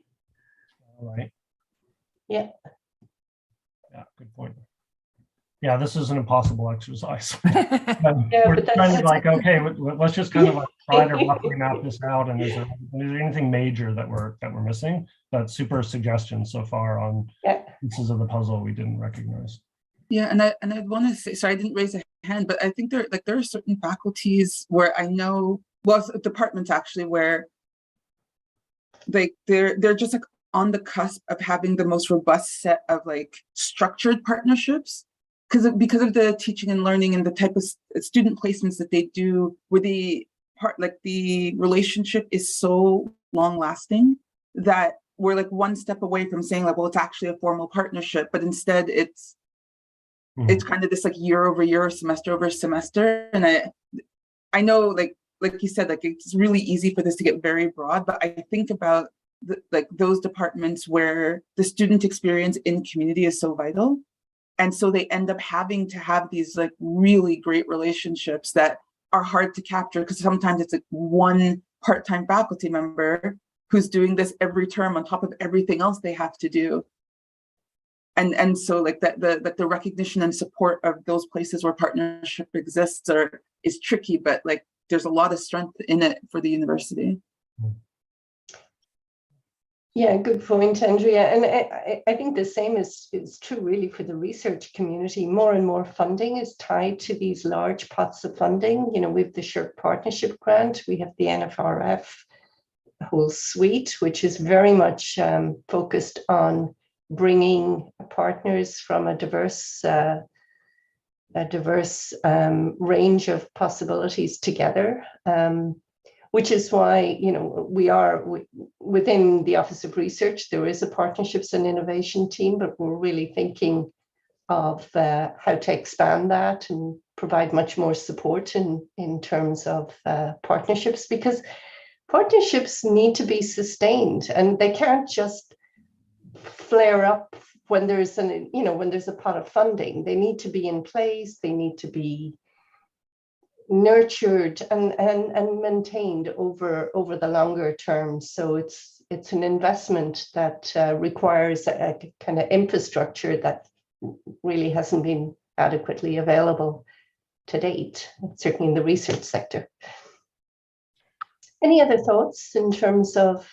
All right. Yeah. Yeah, good point. Yeah, this is an impossible exercise. Yeah, we're trying to like, okay, let's just kind of like try to roughly map this out. And is there anything major that we're missing? But super suggestions so far on pieces of the puzzle we didn't recognize. Yeah, and I want to say, sorry, I didn't raise a hand, but I think there are certain faculties where I know, well, departments actually, where they're just like on the cusp of having the most robust set of like structured partnerships. Because of the teaching and learning and the type of student placements that they do, where the relationship is so long lasting that we're like one step away from saying like, well, it's actually a formal partnership, but instead it's kind of this like year over year, semester over semester. And I know like you said, like it's really easy for this to get very broad, but I think about like those departments where the student experience in community is so vital. And so they end up having to have these like really great relationships that are hard to capture, because sometimes it's like one part-time faculty member who's doing this every term on top of everything else they have to do. And so like the recognition and support of those places where partnership exists is tricky, but like there's a lot of strength in it for the university. Yeah, good point, Andrea. And I think the same is true really for the research community. More and more funding is tied to these large pots of funding. You know, we have the SSHRC Partnership Grant, we have the NFRF whole suite, which is very much focused on bringing partners from a diverse range of possibilities together. Which is why, you know, we are within the Office of Research, there is a partnerships and innovation team, but we're really thinking of how to expand that and provide much more support in terms of partnerships, because partnerships need to be sustained and they can't just flare up when there's when there's a pot of funding. They need to be in place, they need to be nurtured and maintained over the longer term. So it's an investment that requires a kind of infrastructure that really hasn't been adequately available to date, certainly in the research sector. Any other thoughts in terms of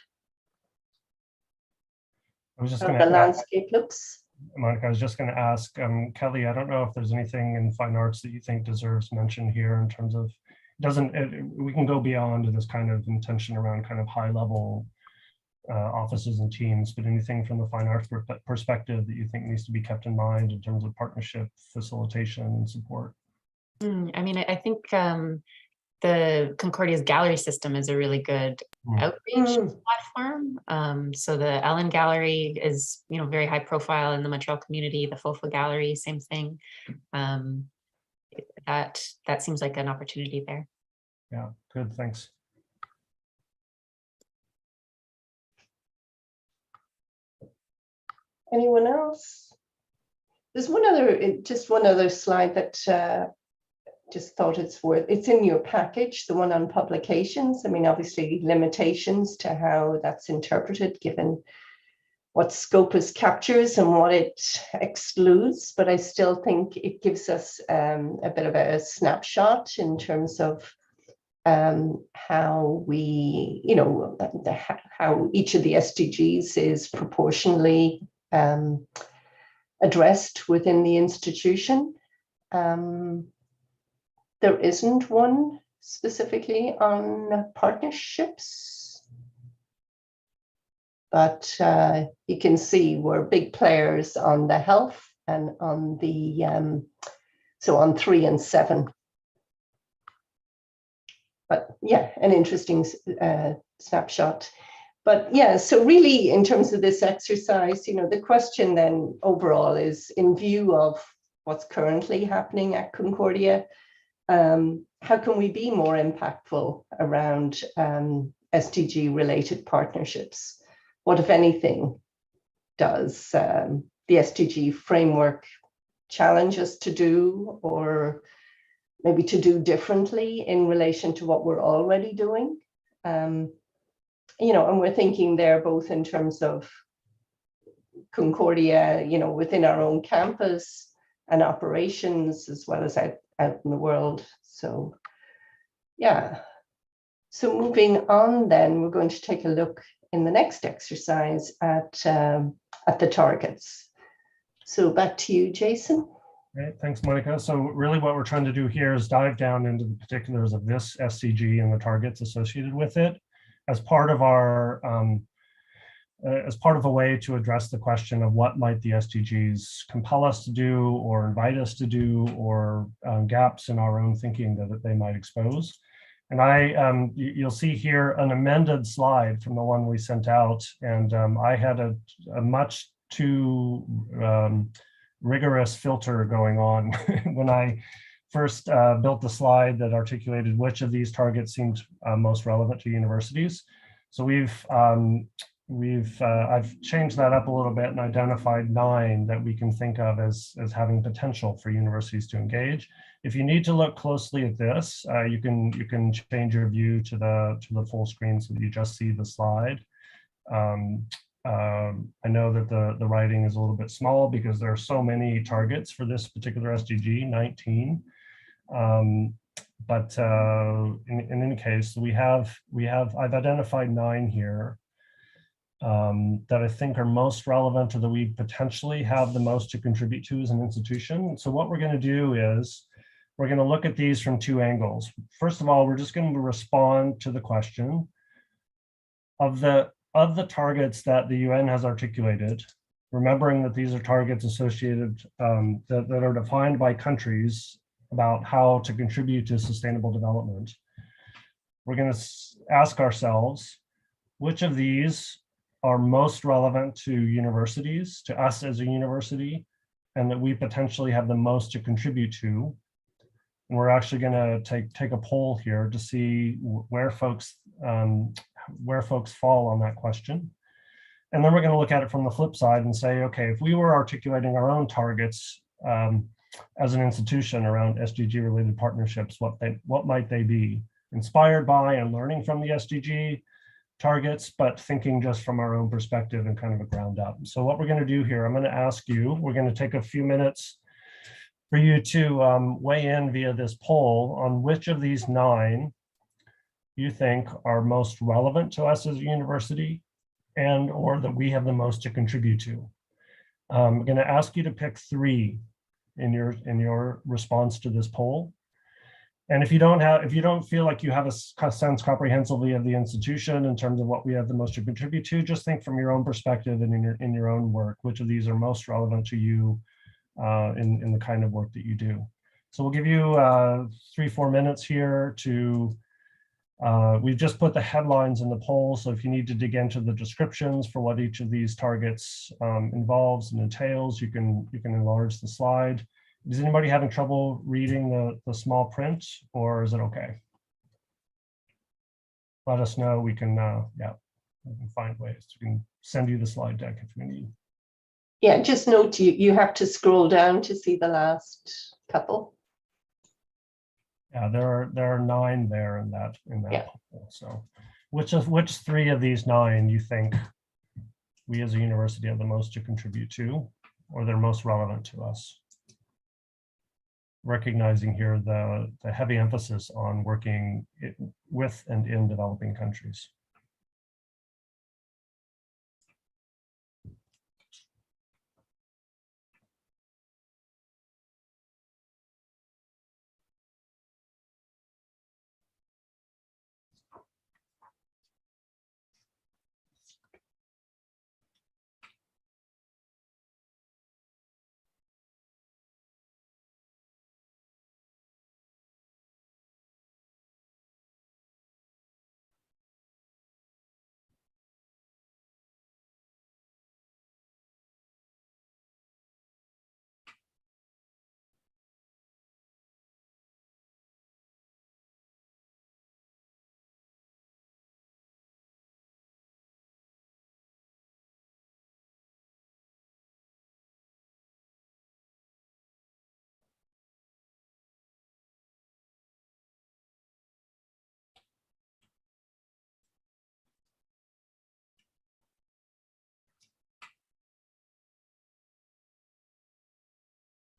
how the landscape looks? Monica, I was just going to ask Kelly, I don't know if there's anything in fine arts that you think deserves mention here in terms of, we can go beyond this kind of intention around kind of high level offices and teams, but anything from the fine arts perspective that you think needs to be kept in mind in terms of partnership, facilitation, and support? I mean, I think the Concordia's gallery system is a really good outreach platform. So the Ellen Gallery is, very high profile in the Montreal community. The FOFA Gallery, same thing. That seems like an opportunity there. Yeah, good, thanks. Anyone else? There's one other slide that just thought it's in your package, the one on publications. I mean, obviously limitations to how that's interpreted given what Scopus captures and what it excludes, but I still think it gives us a bit of a snapshot in terms of how we, how each of the SDGs is proportionally addressed within the institution. There isn't one specifically on partnerships, but you can see we're big players on the health and on the, so on 3 and 7. But yeah, an interesting snapshot. But yeah, so really in terms of this exercise, the question then overall is, in view of what's currently happening at Concordia, how can we be more impactful around SDG related partnerships? What, if anything, does the SDG framework challenge us to do, or maybe to do differently in relation to what we're already doing? And we're thinking there both in terms of Concordia, within our own campus and operations, as well as out in the world. So yeah, so moving on then, we're going to take a look in the next exercise at the targets. So back to you, Jason. Great, thanks, Monica. So really what we're trying to do here is dive down into the particulars of this SDG and the targets associated with it as part of our as part of a way to address the question of what might the SDGs compel us to do or invite us to do, or gaps in our own thinking that they might expose. And you'll see here an amended slide from the one we sent out, and I had a much too rigorous filter going on when I first built the slide that articulated which of these targets seemed most relevant to universities. So we've I've changed that up a little bit and identified 9 that we can think of as having potential for universities to engage. If you need to look closely at this, you can change your view to the full screen so that you just see the slide. I know that the writing is a little bit small because there are so many targets for this particular SDG, 19. But in any case, I've identified 9 here that I think are most relevant or that we potentially have the most to contribute to as an institution. So what we're going to do is we're going to look at these from 2 angles. First of all, we're just going to respond to the question of the targets that the UN has articulated, remembering that these are targets associated that are defined by countries about how to contribute to sustainable development. We're going to ask ourselves, which of these are most relevant to universities, to us as a university, and that we potentially have the most to contribute to. And we're actually going to take a poll here to see where folks fall on that question. And then we're going to look at it from the flip side and say, okay, if we were articulating our own targets as an institution around SDG related partnerships, what might they be? Inspired by and learning from the SDG targets, but thinking just from our own perspective and kind of a ground up. So what we're going to do here, I'm going to ask you, we're going to take a few minutes for you to weigh in via this poll on which of these 9 you think are most relevant to us as a university and or that we have the most to contribute to. I'm going to ask you to pick 3 in your response to this poll. And if you don't feel like you have a sense comprehensively of the institution in terms of what we have the most to contribute to, just think from your own perspective and in your own work, which of these are most relevant to you in the kind of work that you do. So we'll give you 3-4 minutes here to, we've just put the headlines in the poll. So if you need to dig into the descriptions for what each of these targets involves and entails, you can enlarge the slide. Is anybody having trouble reading the small print, or is it okay? Let us know. We can find ways. We can send you the slide deck if we need. Yeah, just note you have to scroll down to see the last couple. Yeah, there are 9 there in that poll. So which 3 of these 9 you think we as a university have the most to contribute to, or they're most relevant to us? Recognizing here the heavy emphasis on working with and in developing countries.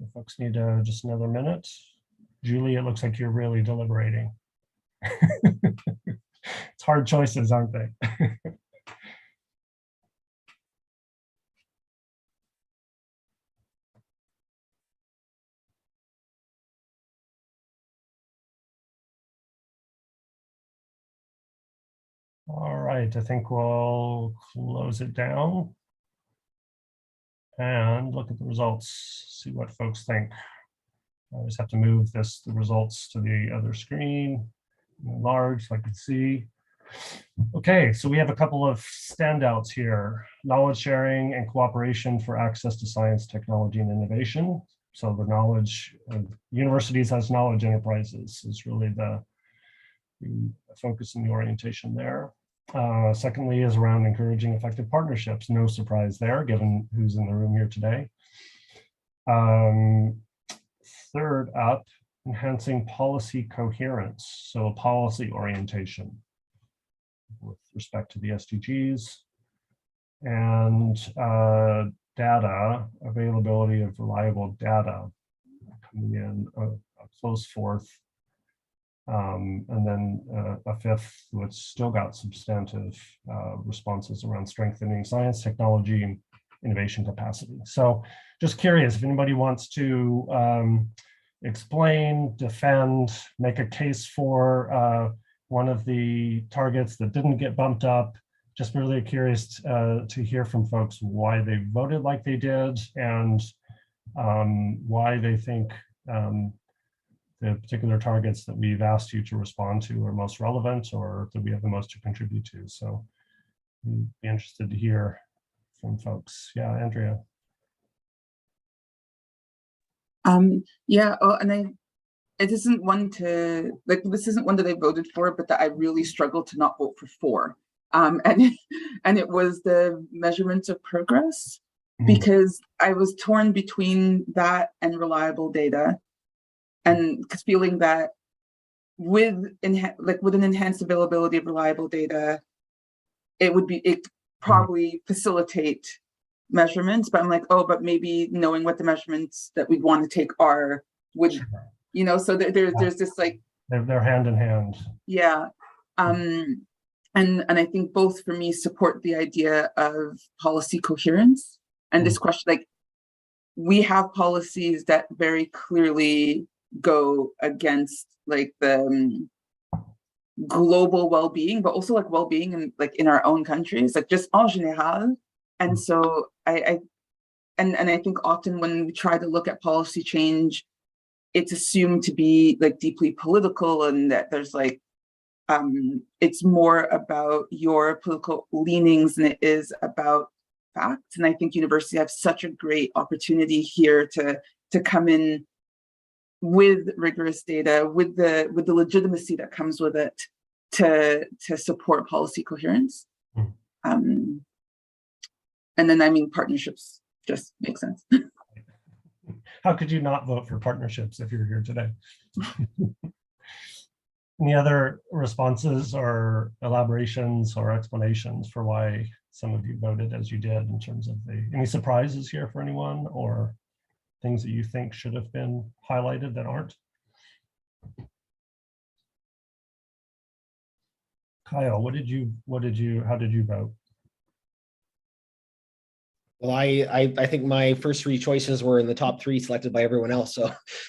If folks need just another minute. Julie, it looks like you're really deliberating. It's hard choices, aren't they? All right, I think we'll close it down and look at the results, see what folks think. I just have to move the results to the other screen, large, so I can see. Okay, so we have a couple of standouts here. Knowledge sharing and cooperation for access to science, technology, and innovation. So the knowledge, universities as knowledge enterprises is really the focus and the orientation there. Secondly is around encouraging effective partnerships. No surprise there, given who's in the room here today. Third up, enhancing policy coherence, so policy orientation with respect to the SDGs, and data, availability of reliable data coming in a close fourth. And then a fifth, which still got substantive responses around strengthening science, technology, and innovation capacity. So just curious if anybody wants to explain, defend, make a case for one of the targets that didn't get bumped up. Just really curious to hear from folks why they voted like they did and why they think the particular targets that we've asked you to respond to are most relevant or that we have the most to contribute to. So I'd be interested to hear from folks. Yeah, Andrea. Yeah, and it isn't one to, like, this isn't one that I voted for, but that I really struggled to not vote for. And it was the measurements of progress, because I was torn between that and reliable data, and feeling that with an enhanced availability of reliable data, it probably facilitate measurements. But I'm like, oh, but maybe knowing what the measurements that we'd want to take are would, you know, so there's this like they're hand in hand. Yeah. And I think both for me support the idea of policy coherence and this question, like, we have policies that very clearly go against like the global well-being, but also like well-being and like in our own countries, like just en général. And so I think often when we try to look at policy change, it's assumed to be like deeply political, and that there's like it's more about your political leanings than it is about facts. And I think universities have such a great opportunity here to come in with rigorous data, with the legitimacy that comes with it, to support policy coherence. And then, I mean, partnerships just make sense. How could you not vote for partnerships if you're here today? Any other responses or elaborations or explanations for why some of you voted as you did in terms of any surprises here for anyone, or things that you think should have been highlighted that aren't? Kyle, how did you vote? Well, I think my first three choices were in the top three selected by everyone else.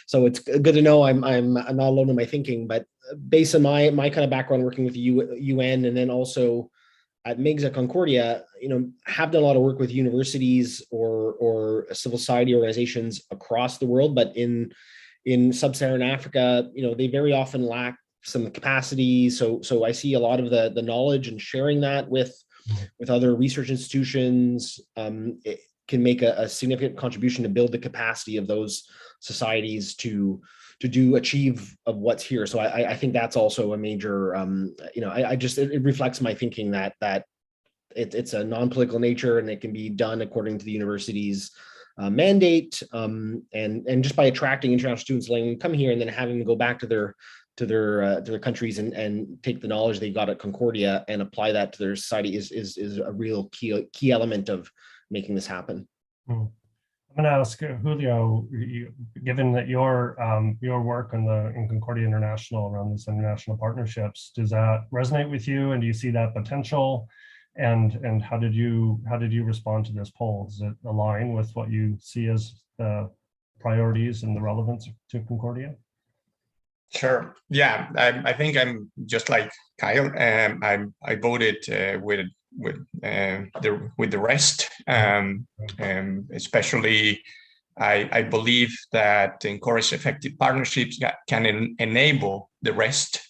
So it's good to know I'm not alone in my thinking. But based on my kind of background working with UN and then also at MIGS at Concordia, you know, have done a lot of work with universities or civil society organizations across the world, but in sub-Saharan Africa, you know, they very often lack some capacity. So I see a lot of the knowledge and sharing that with other research institutions. It can make a significant contribution to build the capacity of those societies to achieve of what's here. So I think that's also a major, you know, it reflects my thinking that it's a non-political nature and it can be done according to the university's mandate, and just by attracting international students, letting them come here and then having them go back to their countries and take the knowledge they got at Concordia and apply that to their society is a real key element of making this happen. I'm going to ask Julio, given that your work in Concordia International around these international partnerships, does that resonate with you, and do you see that potential? And how did you respond to this poll? Does it align with what you see as the priorities and the relevance to Concordia? Sure. Yeah, I think I'm just like Kyle. I voted with the rest. Especially, I believe that encourage effective partnerships can enable the rest,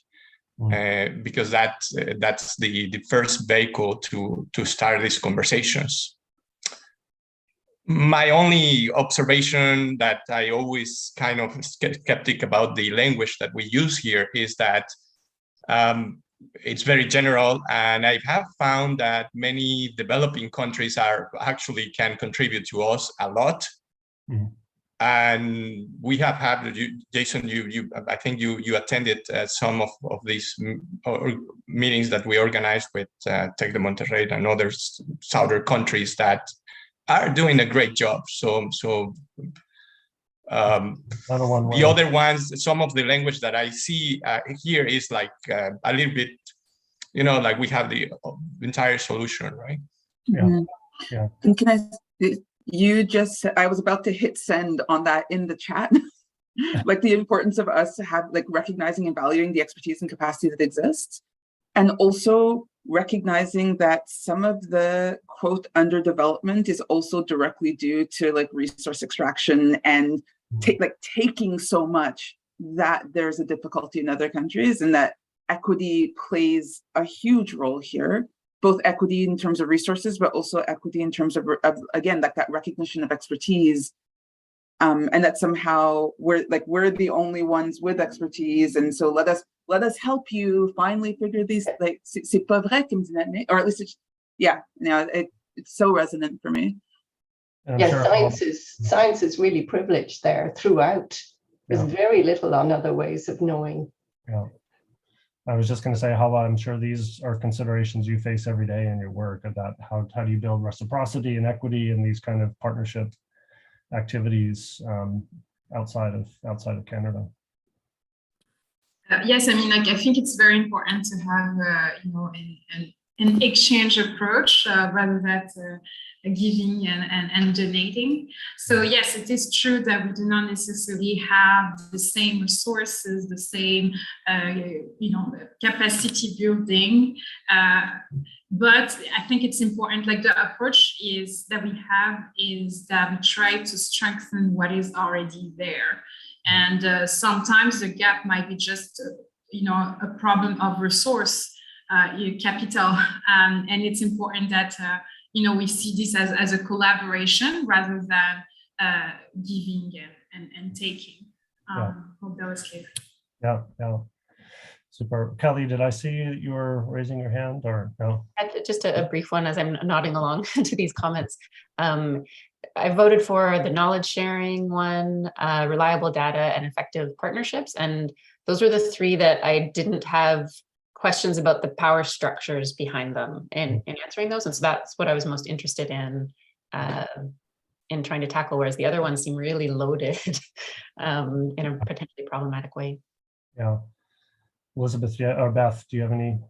because that's the first vehicle to start these conversations. My only observation that I always kind of skeptic about the language that we use here is that it's very general, and I have found that many developing countries actually can contribute to us a lot. Mm-hmm. And we have had, Jason, I think you attended some of these meetings that we organized with Tec de Monterrey and other southern countries that are doing a great job. The other ones, some of the language that I see here is like a little bit, like we have the entire solution, right? Yeah. Yeah. And can I was about to hit send on that in the chat, like the importance of us to have like recognizing and valuing the expertise and capacity that exists, and also recognizing that some of the quote underdevelopment is also directly due to like resource extraction and taking so much that there's a difficulty in other countries, and that equity plays a huge role here. Both equity in terms of resources, but also equity in terms of again, like that recognition of expertise, and that somehow we're the only ones with expertise, and so let us help you finally figure these. Like, c'est pas vrai, or at least it's, it's so resonant for me. Yeah, sure science is really privileged there throughout. There's very little on other ways of knowing. Yeah. I was just going to say, how I'm sure these are considerations you face every day in your work about how do you build reciprocity and equity and these kind of partnership activities outside of Canada. Yes, I mean, like I think it's very important to have an exchange approach rather than giving and donating. So yes, it is true that we do not necessarily have the same resources, the same capacity building, but I think it's important, like the approach that we try to strengthen what is already there. And sometimes the gap might be just a problem of resource capital, and it's important that we see this as a collaboration rather than giving and taking. Hope that was clear. Yeah. Super. Kelly, did I see you were raising your hand or no? Just a brief one as I'm nodding along to these comments. I voted for the knowledge sharing one, reliable data, and effective partnerships. And those were the three that I didn't have questions about the power structures behind them in answering those. And so that's what I was most interested in trying to tackle, whereas the other ones seem really loaded in a potentially problematic way. Yeah. Elizabeth or Beth, do you have any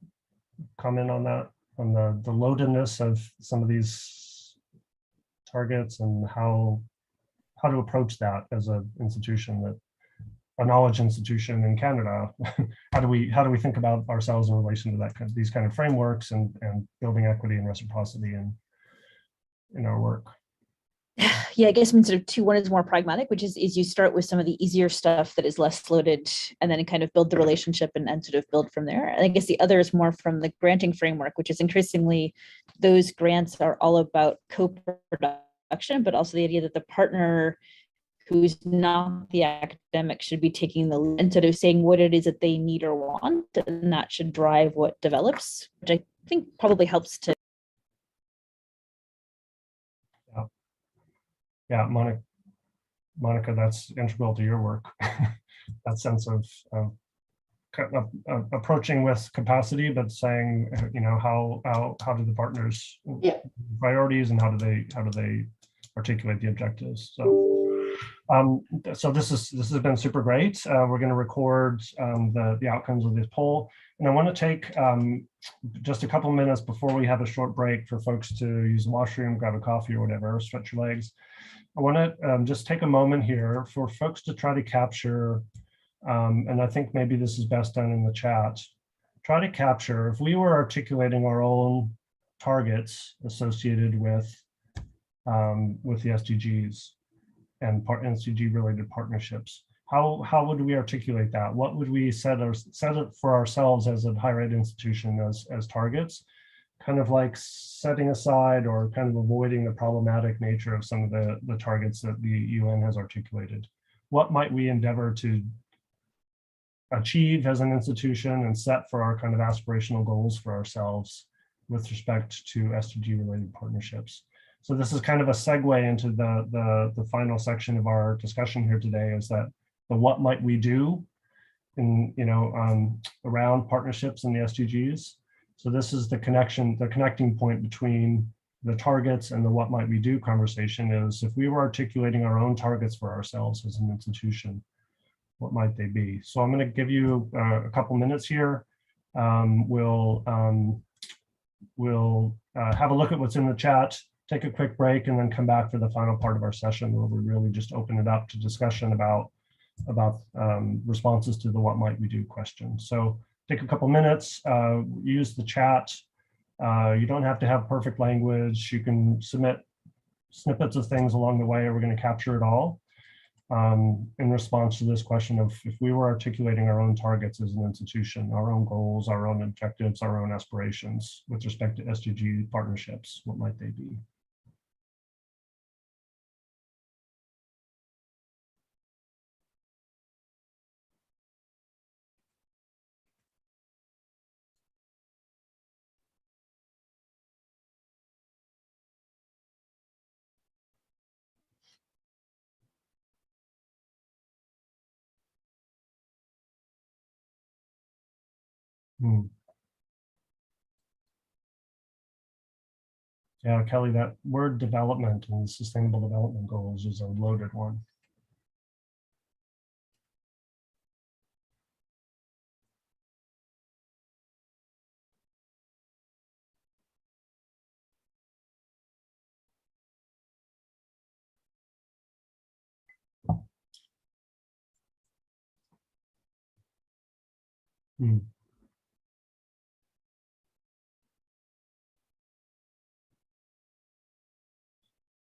comment on that, on the loadedness of some of these targets and how to approach that as an institution, a knowledge institution in Canada? How do we think about ourselves in relation to these kind of frameworks and building equity and reciprocity in our work? Yeah, I guess sort of 2. One is more pragmatic, which is you start with some of the easier stuff that is less loaded, and then kind of build the relationship and sort of build from there. And I guess the other is more from the granting framework, which is increasingly those grants are all about co-production, but also the idea that the partner who's not the academic should be taking the lead instead of saying what it is that they need or want, and that should drive what develops, which I think probably helps to. Yeah, Monica, that's integral to your work. That sense of approaching with capacity, but saying, how do the partners priorities and how do they articulate the objectives? So this has been super great. We're going to record the outcomes of this poll, and I want to take just a couple minutes before we have a short break for folks to use the washroom, grab a coffee or whatever, stretch your legs. I want to just take a moment here for folks to try to capture, and I think maybe this is best done in the chat, try to capture, if we were articulating our own targets associated with the SDGs and SDG related partnerships, how would we articulate that? What would we set it for ourselves as a higher ed institution as targets? Kind of like setting aside or kind of avoiding the problematic nature of some of the targets that the UN has articulated. What might we endeavor to achieve as an institution and set for our kind of aspirational goals for ourselves with respect to SDG related partnerships. So this is kind of a segue into the final section of our discussion here today, is that the what might we do in, around partnerships and the SDGs. So this is the connecting point between the targets and the what might we do conversation is, if we were articulating our own targets for ourselves as an institution, what might they be? So I'm going to give you a couple minutes here. We'll have a look at what's in the chat, take a quick break, and then come back for the final part of our session where we really just open it up to discussion about responses to the what might we do question. So take a couple minutes, use the chat. You don't have to have perfect language. You can submit snippets of things along the way. We're going to capture it all in response to this question of, if we were articulating our own targets as an institution, our own goals, our own objectives, our own aspirations with respect to SDG partnerships, what might they be? Yeah, Kelly, that word development and sustainable development goals is a loaded one.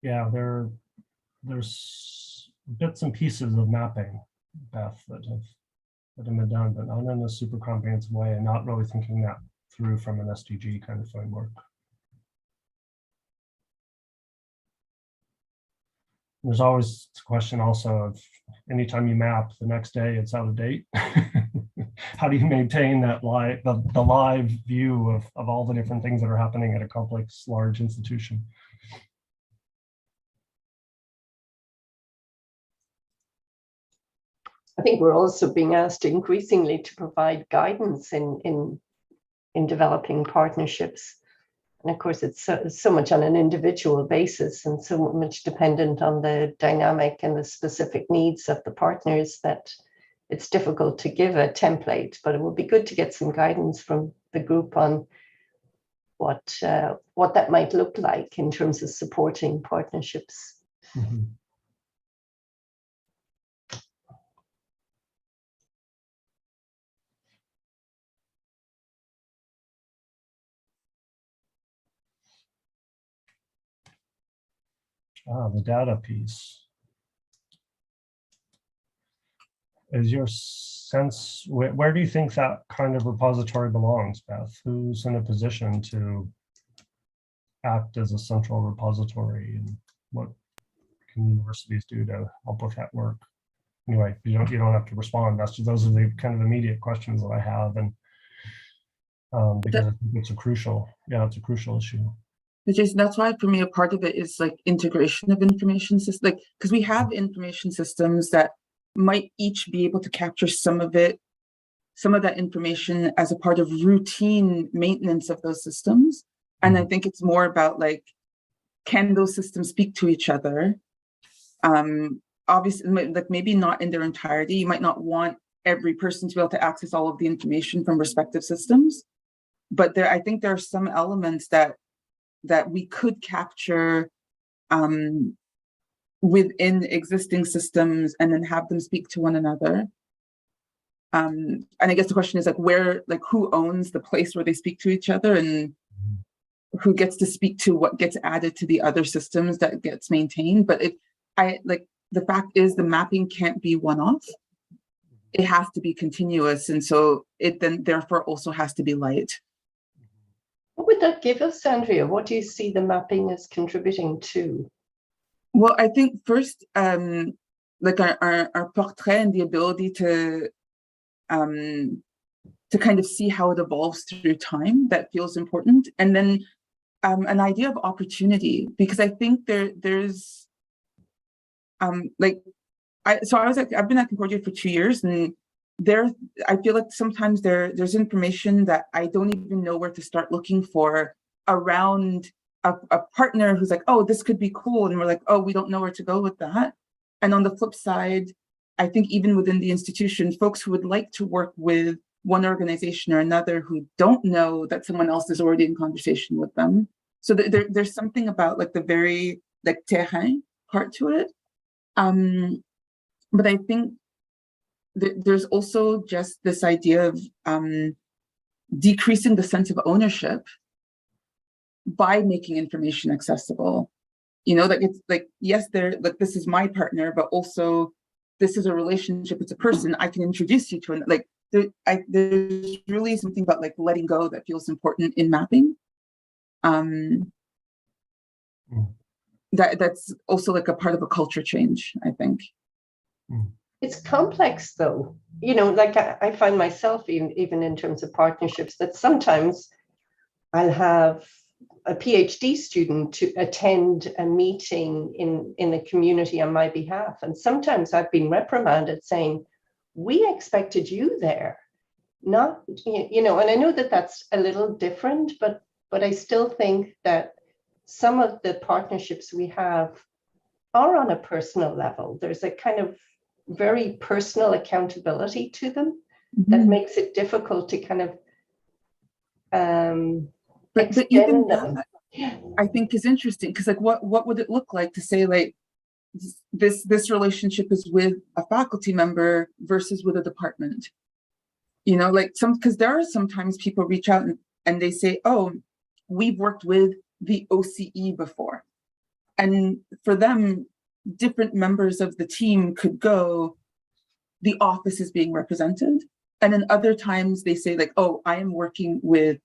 Yeah, there's bits and pieces of mapping, Beth, that have been done, but not in a super comprehensive way, and not really thinking that through from an SDG kind of framework. There's always the question also of, anytime you map, the next day it's out of date. How do you maintain that the live view of all the different things that are happening at a complex, large institution? I think we're also being asked increasingly to provide guidance in developing partnerships. And of course, it's so much on an individual basis and so much dependent on the dynamic and the specific needs of the partners that it's difficult to give a template, but it would be good to get some guidance from the group on what that might look like in terms of supporting partnerships. Mm-hmm. The data piece. Is your sense, where do you think that kind of repository belongs, Beth? Who's in a position to act as a central repository, and what can universities do to help with that work? Anyway, you don't have to respond. Those are the kind of immediate questions that I have, and because I think it's a crucial issue. Jason, that's why for me a part of it is like integration of information systems, like, because we have information systems that might each be able to capture some of that information as a part of routine maintenance of those systems. And I think it's more about, like, can those systems speak to each other? Obviously, like, maybe not in their entirety. You might not want every person to be able to access all of the information from respective systems, but I think there are some elements that we could capture within existing systems and then have them speak to one another. And I guess the question is, like, who owns the place where they speak to each other, and who gets to speak to what gets added to the other systems that gets maintained. But the fact is, the mapping can't be one-off. It has to be continuous, and so it then therefore also has to be light. What would that give us, Andrea? What do you see the mapping as contributing to? Well, I think first, like our portrait and the ability to to kind of see how it evolves through time that feels important. And then an idea of opportunity, because I think there's I've been at Concordia for 2 years, and I feel like sometimes there's information that I don't even know where to start looking for around a partner who's like, oh, this could be cool. And we're like, oh, we don't know where to go with that. And on the flip side, I think even within the institution, folks who would like to work with one organization or another who don't know that someone else is already in conversation with them. So there's something about like the very like terrain part to it. But I think there's also just this idea of decreasing the sense of ownership by making information accessible. You know, like it's like, yes, this is my partner, but also this is a relationship, it's a person I can introduce you to. And like, there's really something about like letting go that feels important in mapping. That's also like a part of a culture change, I think. It's complex though. You know, like I find myself even in terms of partnerships that sometimes I'll have a PhD student to attend a meeting in a community on my behalf. And sometimes I've been reprimanded saying, we expected you there, not, you know, and I know that that's a little different, but I still think that some of the partnerships we have are on a personal level. There's a kind of very personal accountability to them that makes it difficult to kind of but even that, I think is interesting, because like what would it look like to say like this relationship is with a faculty member versus with a department? You know, like because there are sometimes people reach out and they say, oh, we've worked with the OCE before. And for them, different members of the team could go, the office is being represented. And then other times they say like, oh, I am working with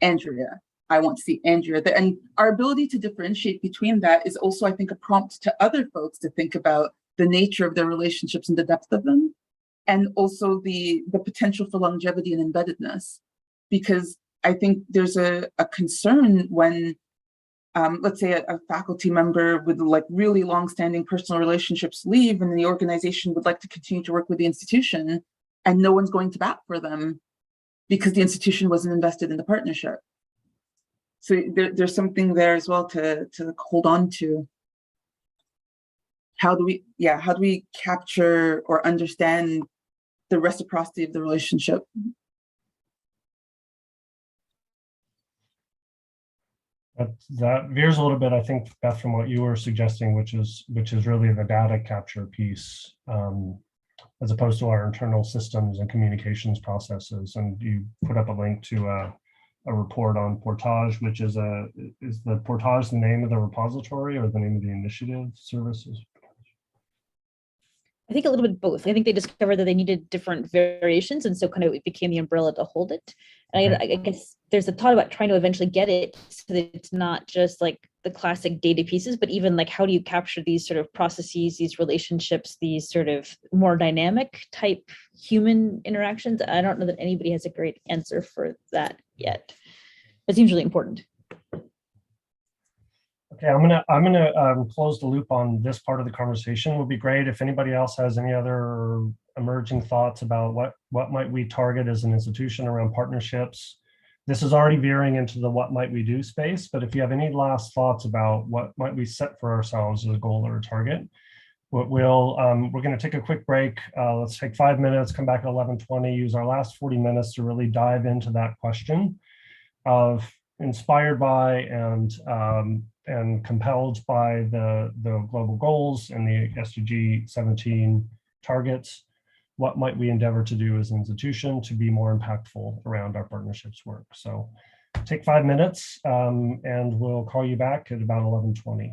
Andrea. I want to see Andrea there. And our ability to differentiate between that is also, I think, a prompt to other folks to think about the nature of their relationships and the depth of them. And also the potential for longevity and embeddedness. Because I think there's a concern when, let's say a faculty member with like really long-standing personal relationships leave, and the organization would like to continue to work with the institution, and no one's going to bat for them because the institution wasn't invested in the partnership. So there's something there as well to hold on to. How do we capture or understand the reciprocity of the relationship? That veers a little bit, I think, Beth, from what you were suggesting, which is really the data capture piece, as opposed to our internal systems and communications processes. And you put up a link to a report on Portage, which is the Portage the name of the repository or the name of the initiative services? I think a little bit both. I think they discovered that they needed different variations, and so kind of it became the umbrella to hold it. And I guess there's a thought about trying to eventually get it so that it's not just like the classic data pieces, but even like how do you capture these sort of processes, these relationships, these sort of more dynamic type human interactions. I don't know that anybody has a great answer for that yet. It seems really important. Okay, I'm gonna close the loop on this part of the conversation. It would be great if anybody else has any other emerging thoughts about what might we target as an institution around partnerships. This is already veering into the what might we do space, but if you have any last thoughts about what might we set for ourselves as a goal or a target, we're going to take a quick break. Let's take 5 minutes, come back at 11:20, use our last 40 minutes to really dive into that question of inspired by and compelled by the global goals and the SDG 17 targets. What might we endeavor to do as an institution to be more impactful around our partnerships work? So take 5 minutes and we'll call you back at about 11:20.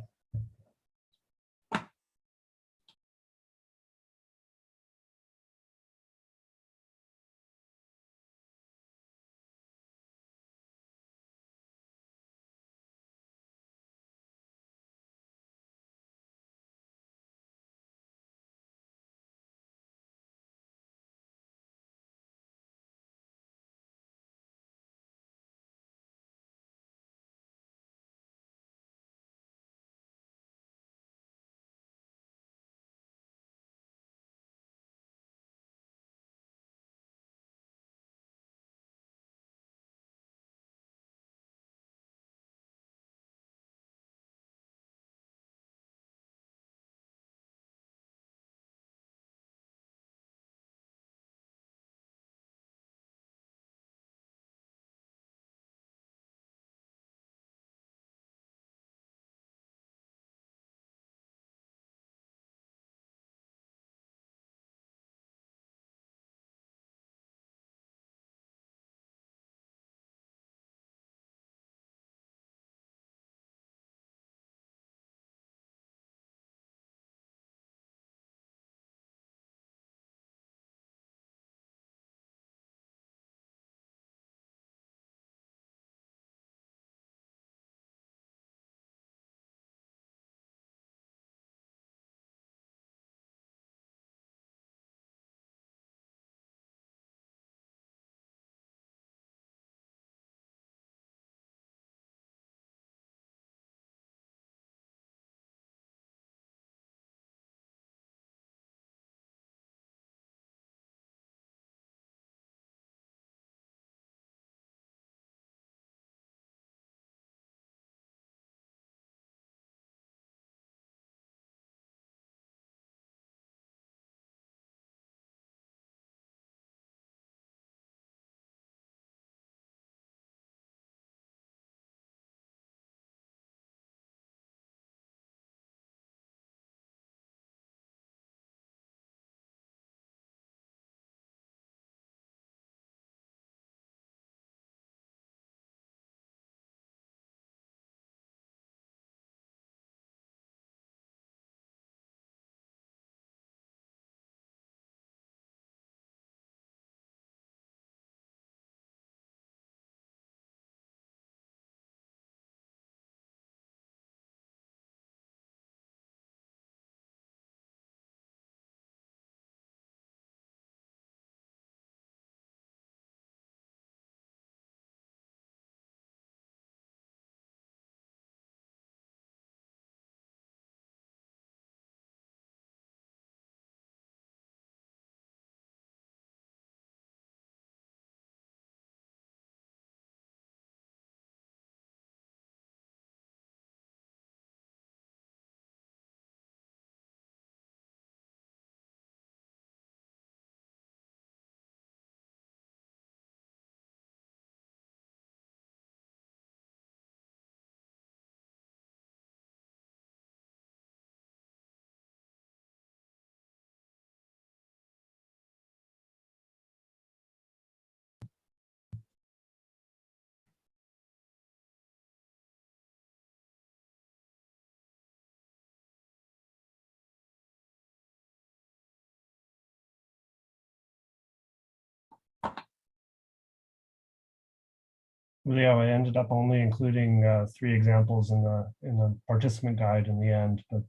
Yeah, I ended up only including 3 examples in the participant guide in the end, but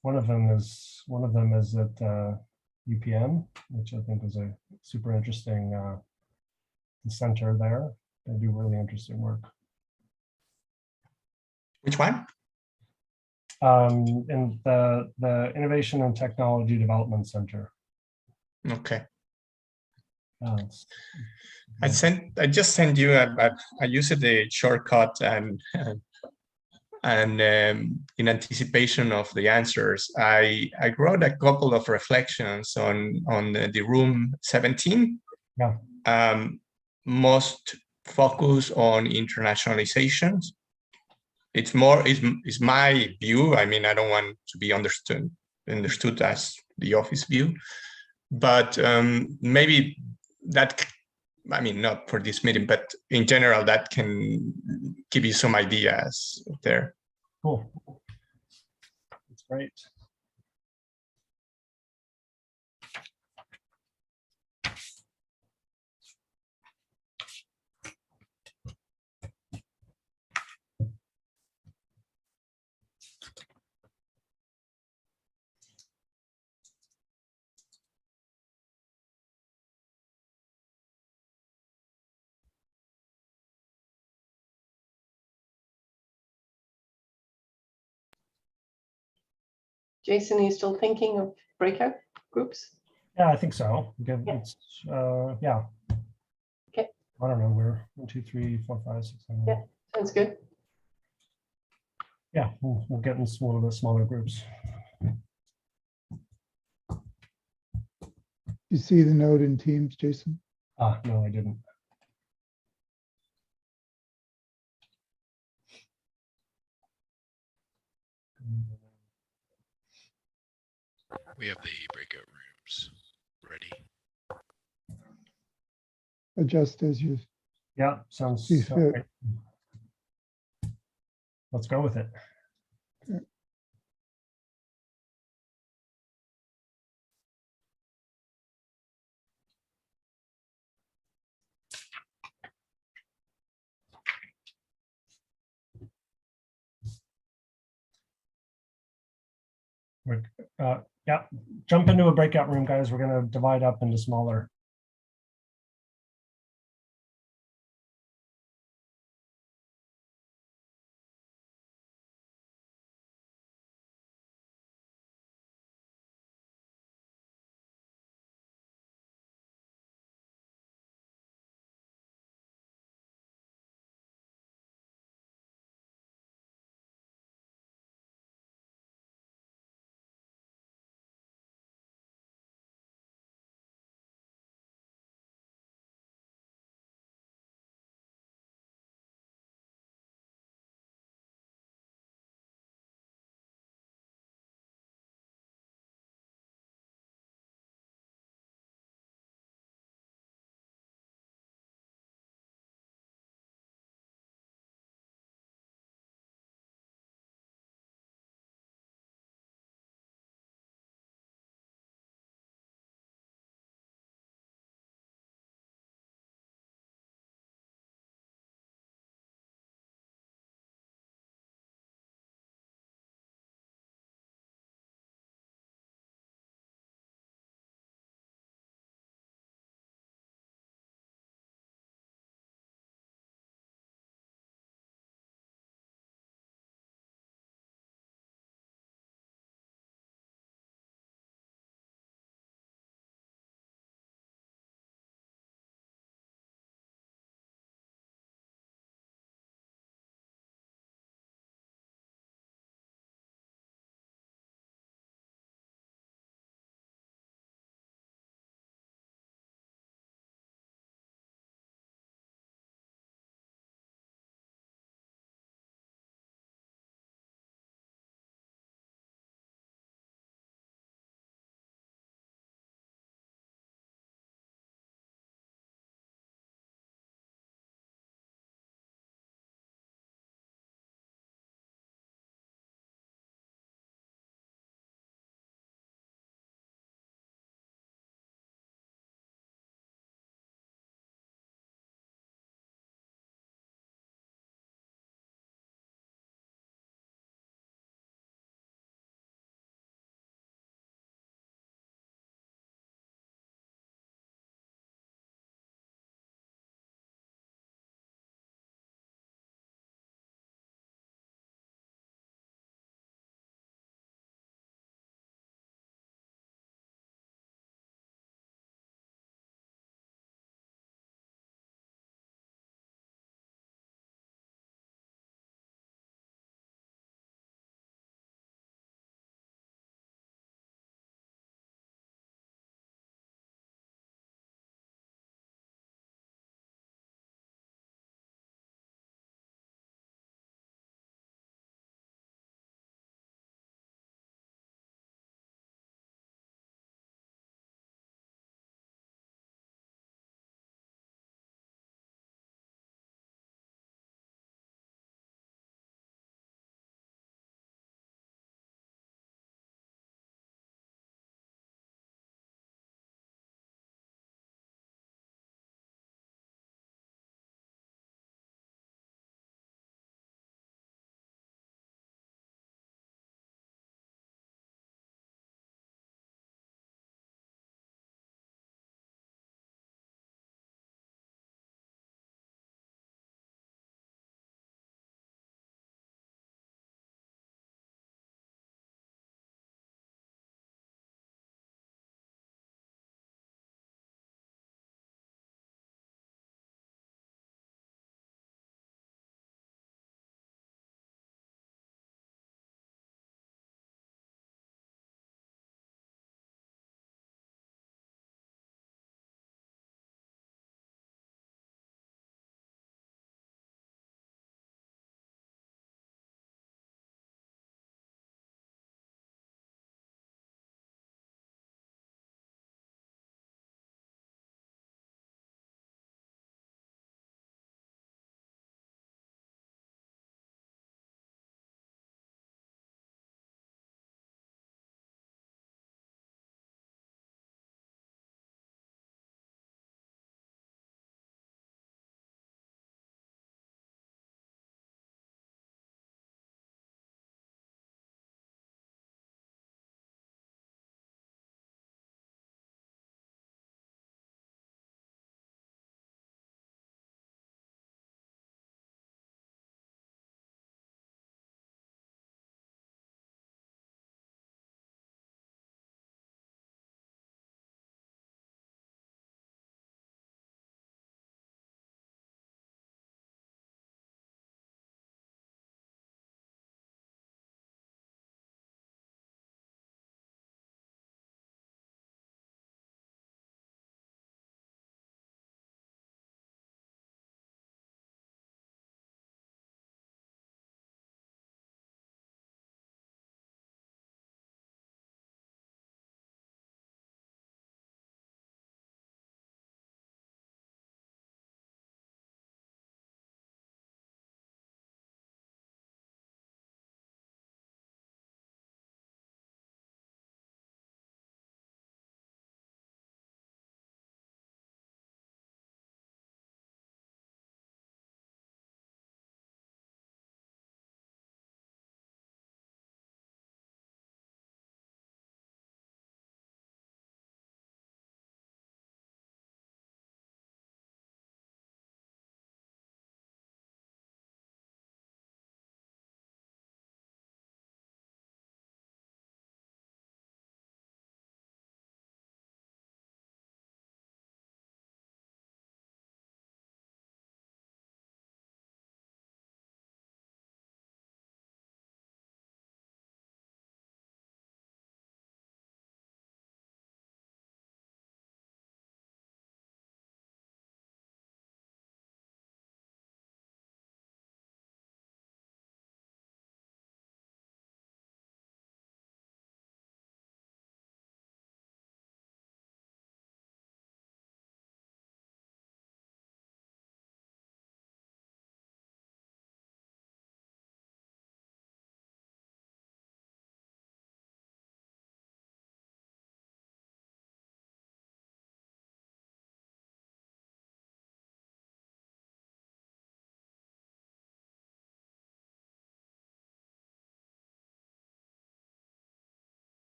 one of them is at UPM, which I think is a super interesting center there. They do really interesting work. Which one? In the Innovation and Technology Development Center. Okay. I just sent you. I used the shortcut and in anticipation of the answers, I wrote a couple of reflections on the room 17. Yeah. Most focus on internationalizations. It's more is my view. I mean, I don't want to be understood as the office view, but maybe that, I mean, not for this meeting, but in general, that can give you some ideas there. Cool. That's great. Jason, are you still thinking of breakout groups? Yeah, I think so. Yeah. It's, yeah. Okay. I don't know. We're 1, 2, 3, 4, 5, 6, 7. Yeah, sounds good. Yeah, we'll get in a little bit smaller groups. You see the note in Teams, Jason? No, I didn't. We have the breakout rooms ready. Adjust as you. Yeah, sounds see fit. great. Let's go with it. Okay. Yeah, jump into a breakout room, guys. We're going to divide up into smaller.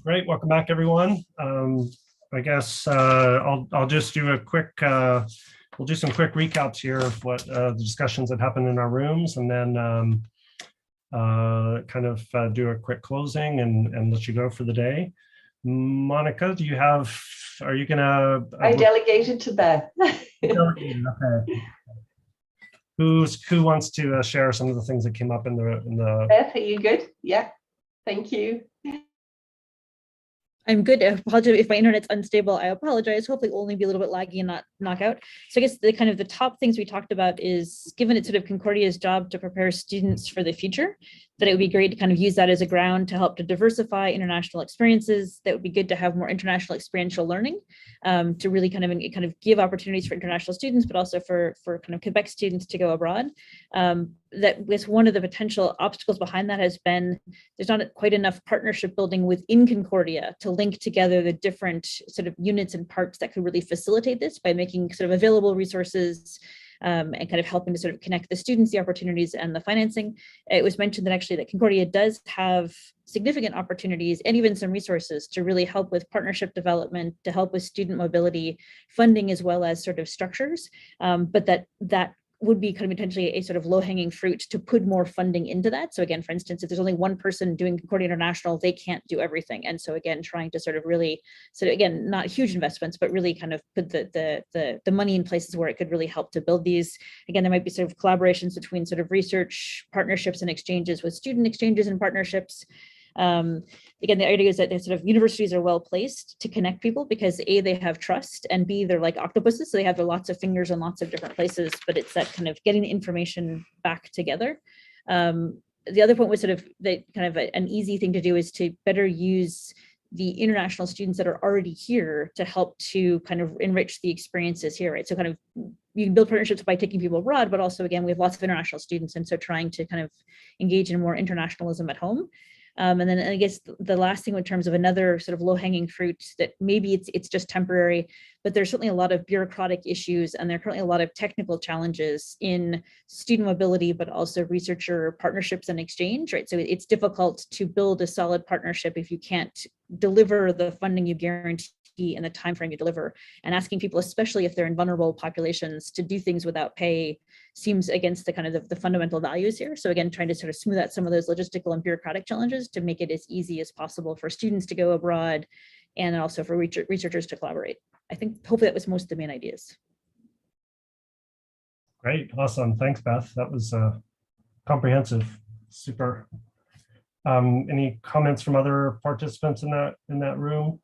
Great, welcome back, everyone. I guess I'll just do a quick, we'll do some quick recaps here of what the discussions that happened in our rooms, and then kind of do a quick closing and let you go for the day. Monica, do you have, are you gonna? I delegated to Beth. Okay. Who wants to share some of the things that came up in the? Beth, are you good? Yeah, thank you. I'm good. I apologize if my internet's unstable. I apologize. Hopefully only be a little bit laggy and not knock out. So I guess the kind of the top things we talked about is, given it's sort of Concordia's job to prepare students for the future, that it would be great to kind of use that as a ground to help to diversify international experiences. That would be good to have more international experiential learning, to really kind of give opportunities for international students, but also for kind of Quebec students to go abroad. That with one of the potential obstacles behind that has been there's not quite enough partnership building within Concordia to link together the different sort of units and parts that could really facilitate this by making sort of available resources, and kind of helping to sort of connect the students, the opportunities, and the financing. It was mentioned that actually that Concordia does have significant opportunities and even some resources to really help with partnership development, to help with student mobility, funding, as well as sort of structures, but that would be kind of potentially a sort of low-hanging fruit to put more funding into that. So again, for instance, if there's only one person doing Concordia International, they can't do everything. And so again, trying to sort of really, so again, not huge investments, but really kind of put the money in places where it could really help to build these. Again, there might be sort of collaborations between sort of research partnerships and exchanges with student exchanges and partnerships. Again, the idea is that sort of universities are well placed to connect people because A, they have trust, and B, they're like octopuses, so they have lots of fingers in lots of different places, but it's that kind of getting the information back together. The other point was sort of that kind of an easy thing to do is to better use the international students that are already here to help to kind of enrich the experiences here, right? So kind of you can build partnerships by taking people abroad, but also again, we have lots of international students, and so trying to kind of engage in more internationalism at home. And then I guess the last thing in terms of another sort of low-hanging fruit that maybe it's just temporary, but there's certainly a lot of bureaucratic issues, and there are currently a lot of technical challenges in student mobility, but also researcher partnerships and exchange, right? So it's difficult to build a solid partnership if you can't deliver the funding you guarantee in the time frame you deliver. And asking people, especially if they're in vulnerable populations, to do things without pay seems against the kind of the fundamental values here. So again, trying to sort of smooth out some of those logistical and bureaucratic challenges to make it as easy as possible for students to go abroad, and also for researchers to collaborate. I think hopefully that was most of the main ideas. Great, awesome. Thanks, Beth. That was comprehensive, super. Any comments from other participants in that room,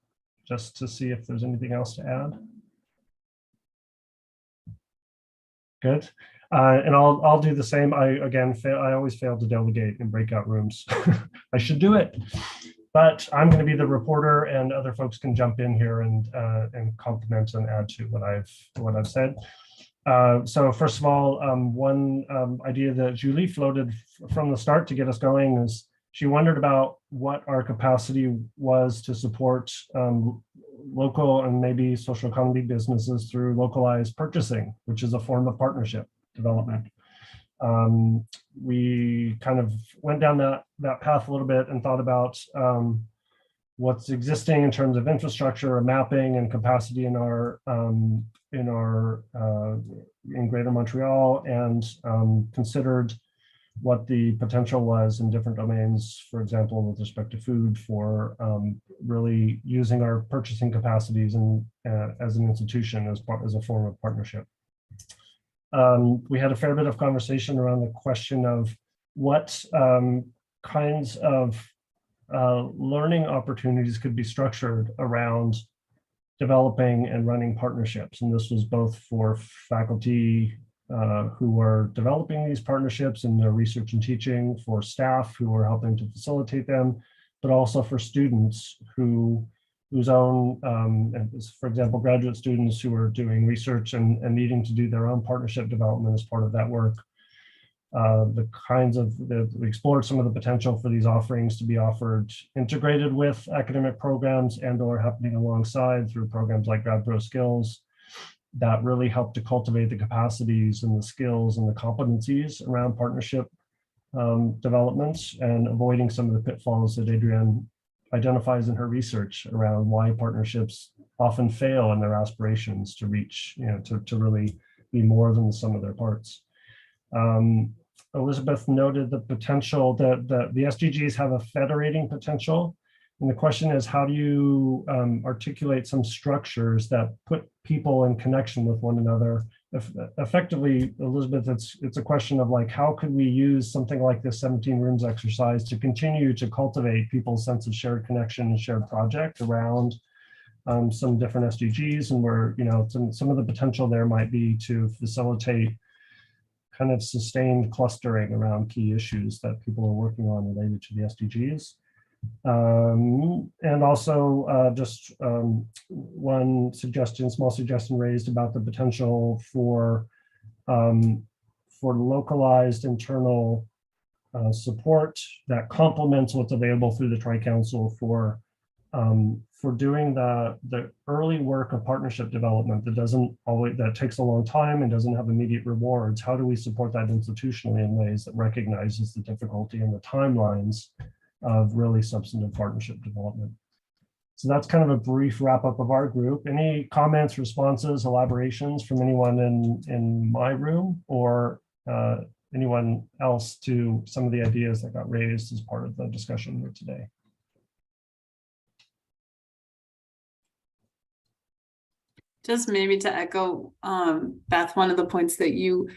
just to see if there's anything else to add? Good. And I'll do the same. I always fail to delegate in breakout rooms. I should do it, but I'm going to be the reporter, and other folks can jump in here and compliment and add to what I've said. So first of all, one idea that Julie floated from the start to get us going is she wondered about what our capacity was to support local and maybe social economy businesses through localized purchasing, which is a form of partnership development. We kind of went down that path a little bit and thought about what's existing in terms of infrastructure, mapping, and capacity in Greater Montreal, and considered what the potential was in different domains, for example, with respect to food, for really using our purchasing capacities and as an institution as a form of partnership. We had a fair bit of conversation around the question of what kinds of learning opportunities could be structured around developing and running partnerships. And this was both for faculty who are developing these partnerships in their research and teaching, for staff who are helping to facilitate them, but also for students whose own, for example, graduate students who are doing research and needing to do their own partnership development as part of that work. We explored some of the potential for these offerings to be offered integrated with academic programs and/or happening alongside through programs like Grad Pro Skills that really help to cultivate the capacities and the skills and the competencies around partnership developments, and avoiding some of the pitfalls that Adrienne identifies in her research around why partnerships often fail in their aspirations to reach, to really be more than the sum of their parts. Elizabeth noted the potential that the SDGs have a federating potential. And the question is, how do you articulate some structures that put people in connection with one another? Effectively, Elizabeth, it's a question of like, how could we use something like this 17 rooms exercise to continue to cultivate people's sense of shared connection and shared project around some different SDGs, and where, some of the potential there might be to facilitate kind of sustained clustering around key issues that people are working on related to the SDGs. And also just one small suggestion raised about the potential for localized internal support that complements what's available through the Tri-Council for doing the early work of partnership development that takes a long time and doesn't have immediate rewards. How do we support that institutionally in ways that recognizes the difficulty and the timelines of really substantive partnership development? So that's kind of a brief wrap up of our group. Any comments, responses, elaborations from anyone in my room or anyone else to some of the ideas that got raised as part of the discussion here today? Just maybe to echo, Beth, one of the points that you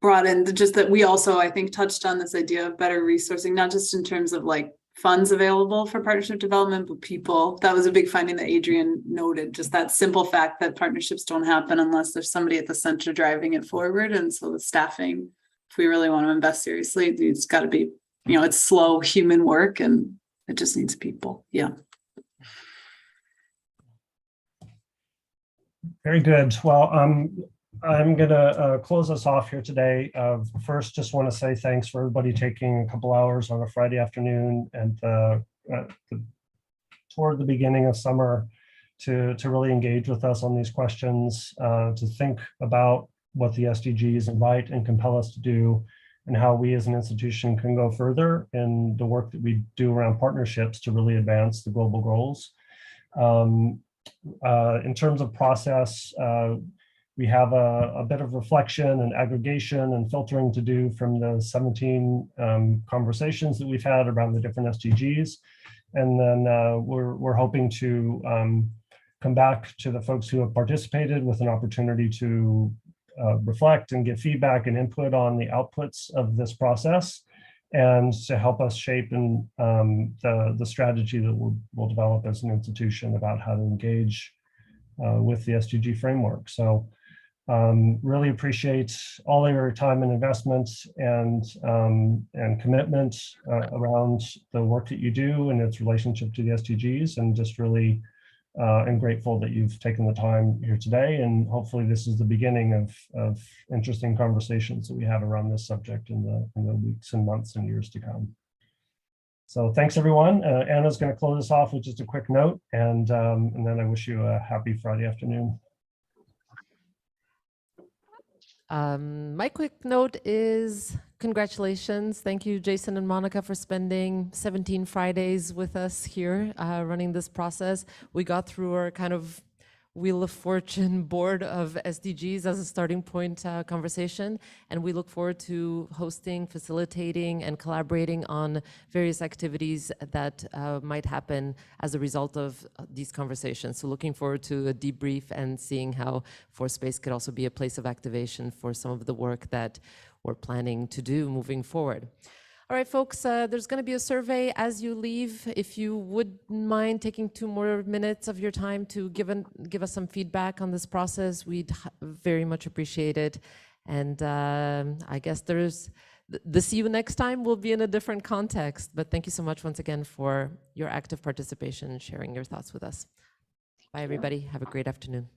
brought in, just that we also, I think, touched on this idea of better resourcing, not just in terms of like funds available for partnership development, but people. That was a big finding that Adrian noted, just that simple fact that partnerships don't happen unless there's somebody at the center driving it forward. And so the staffing, if we really want to invest seriously, it's got to be, it's slow human work and it just needs people. Yeah. Very good. Well, I'm going to close us off here today. First, just want to say thanks for everybody taking a couple hours on a Friday afternoon and toward the beginning of summer to really engage with us on these questions, to think about what the SDGs invite and compel us to do, and how we as an institution can go further in the work that we do around partnerships to really advance the global goals. In terms of process, we have a bit of reflection and aggregation and filtering to do from the 17 conversations that we've had around the different SDGs. And then we're hoping to come back to the folks who have participated with an opportunity to reflect and give feedback and input on the outputs of this process, and to help us shape the strategy that we'll develop as an institution about how to engage with the SDG framework. So really appreciate all of your time and investment and commitment around the work that you do and its relationship to the SDGs, and just really am grateful that you've taken the time here today, and hopefully this is the beginning of interesting conversations that we have around this subject in the weeks and months and years to come. So thanks everyone. Anna's going to close us off with just a quick note, and then I wish you a happy Friday afternoon. My quick note is congratulations. Thank you, Jason and Monica, for spending 17 Fridays with us here running this process. We got through our kind of Wheel of Fortune board of SDGs as a starting point conversation, and we look forward to hosting, facilitating, and collaborating on various activities that might happen as a result of these conversations. So looking forward to a debrief and seeing how ForSpace could also be a place of activation for some of the work that we're planning to do moving forward. All right, folks, there's going to be a survey as you leave. If you wouldn't mind taking 2 more minutes of your time to give us some feedback on this process, we'd very much appreciate it. And I guess the see you next time will be in a different context. But thank you so much once again for your active participation and sharing your thoughts with us. Bye, everybody. Have a great afternoon.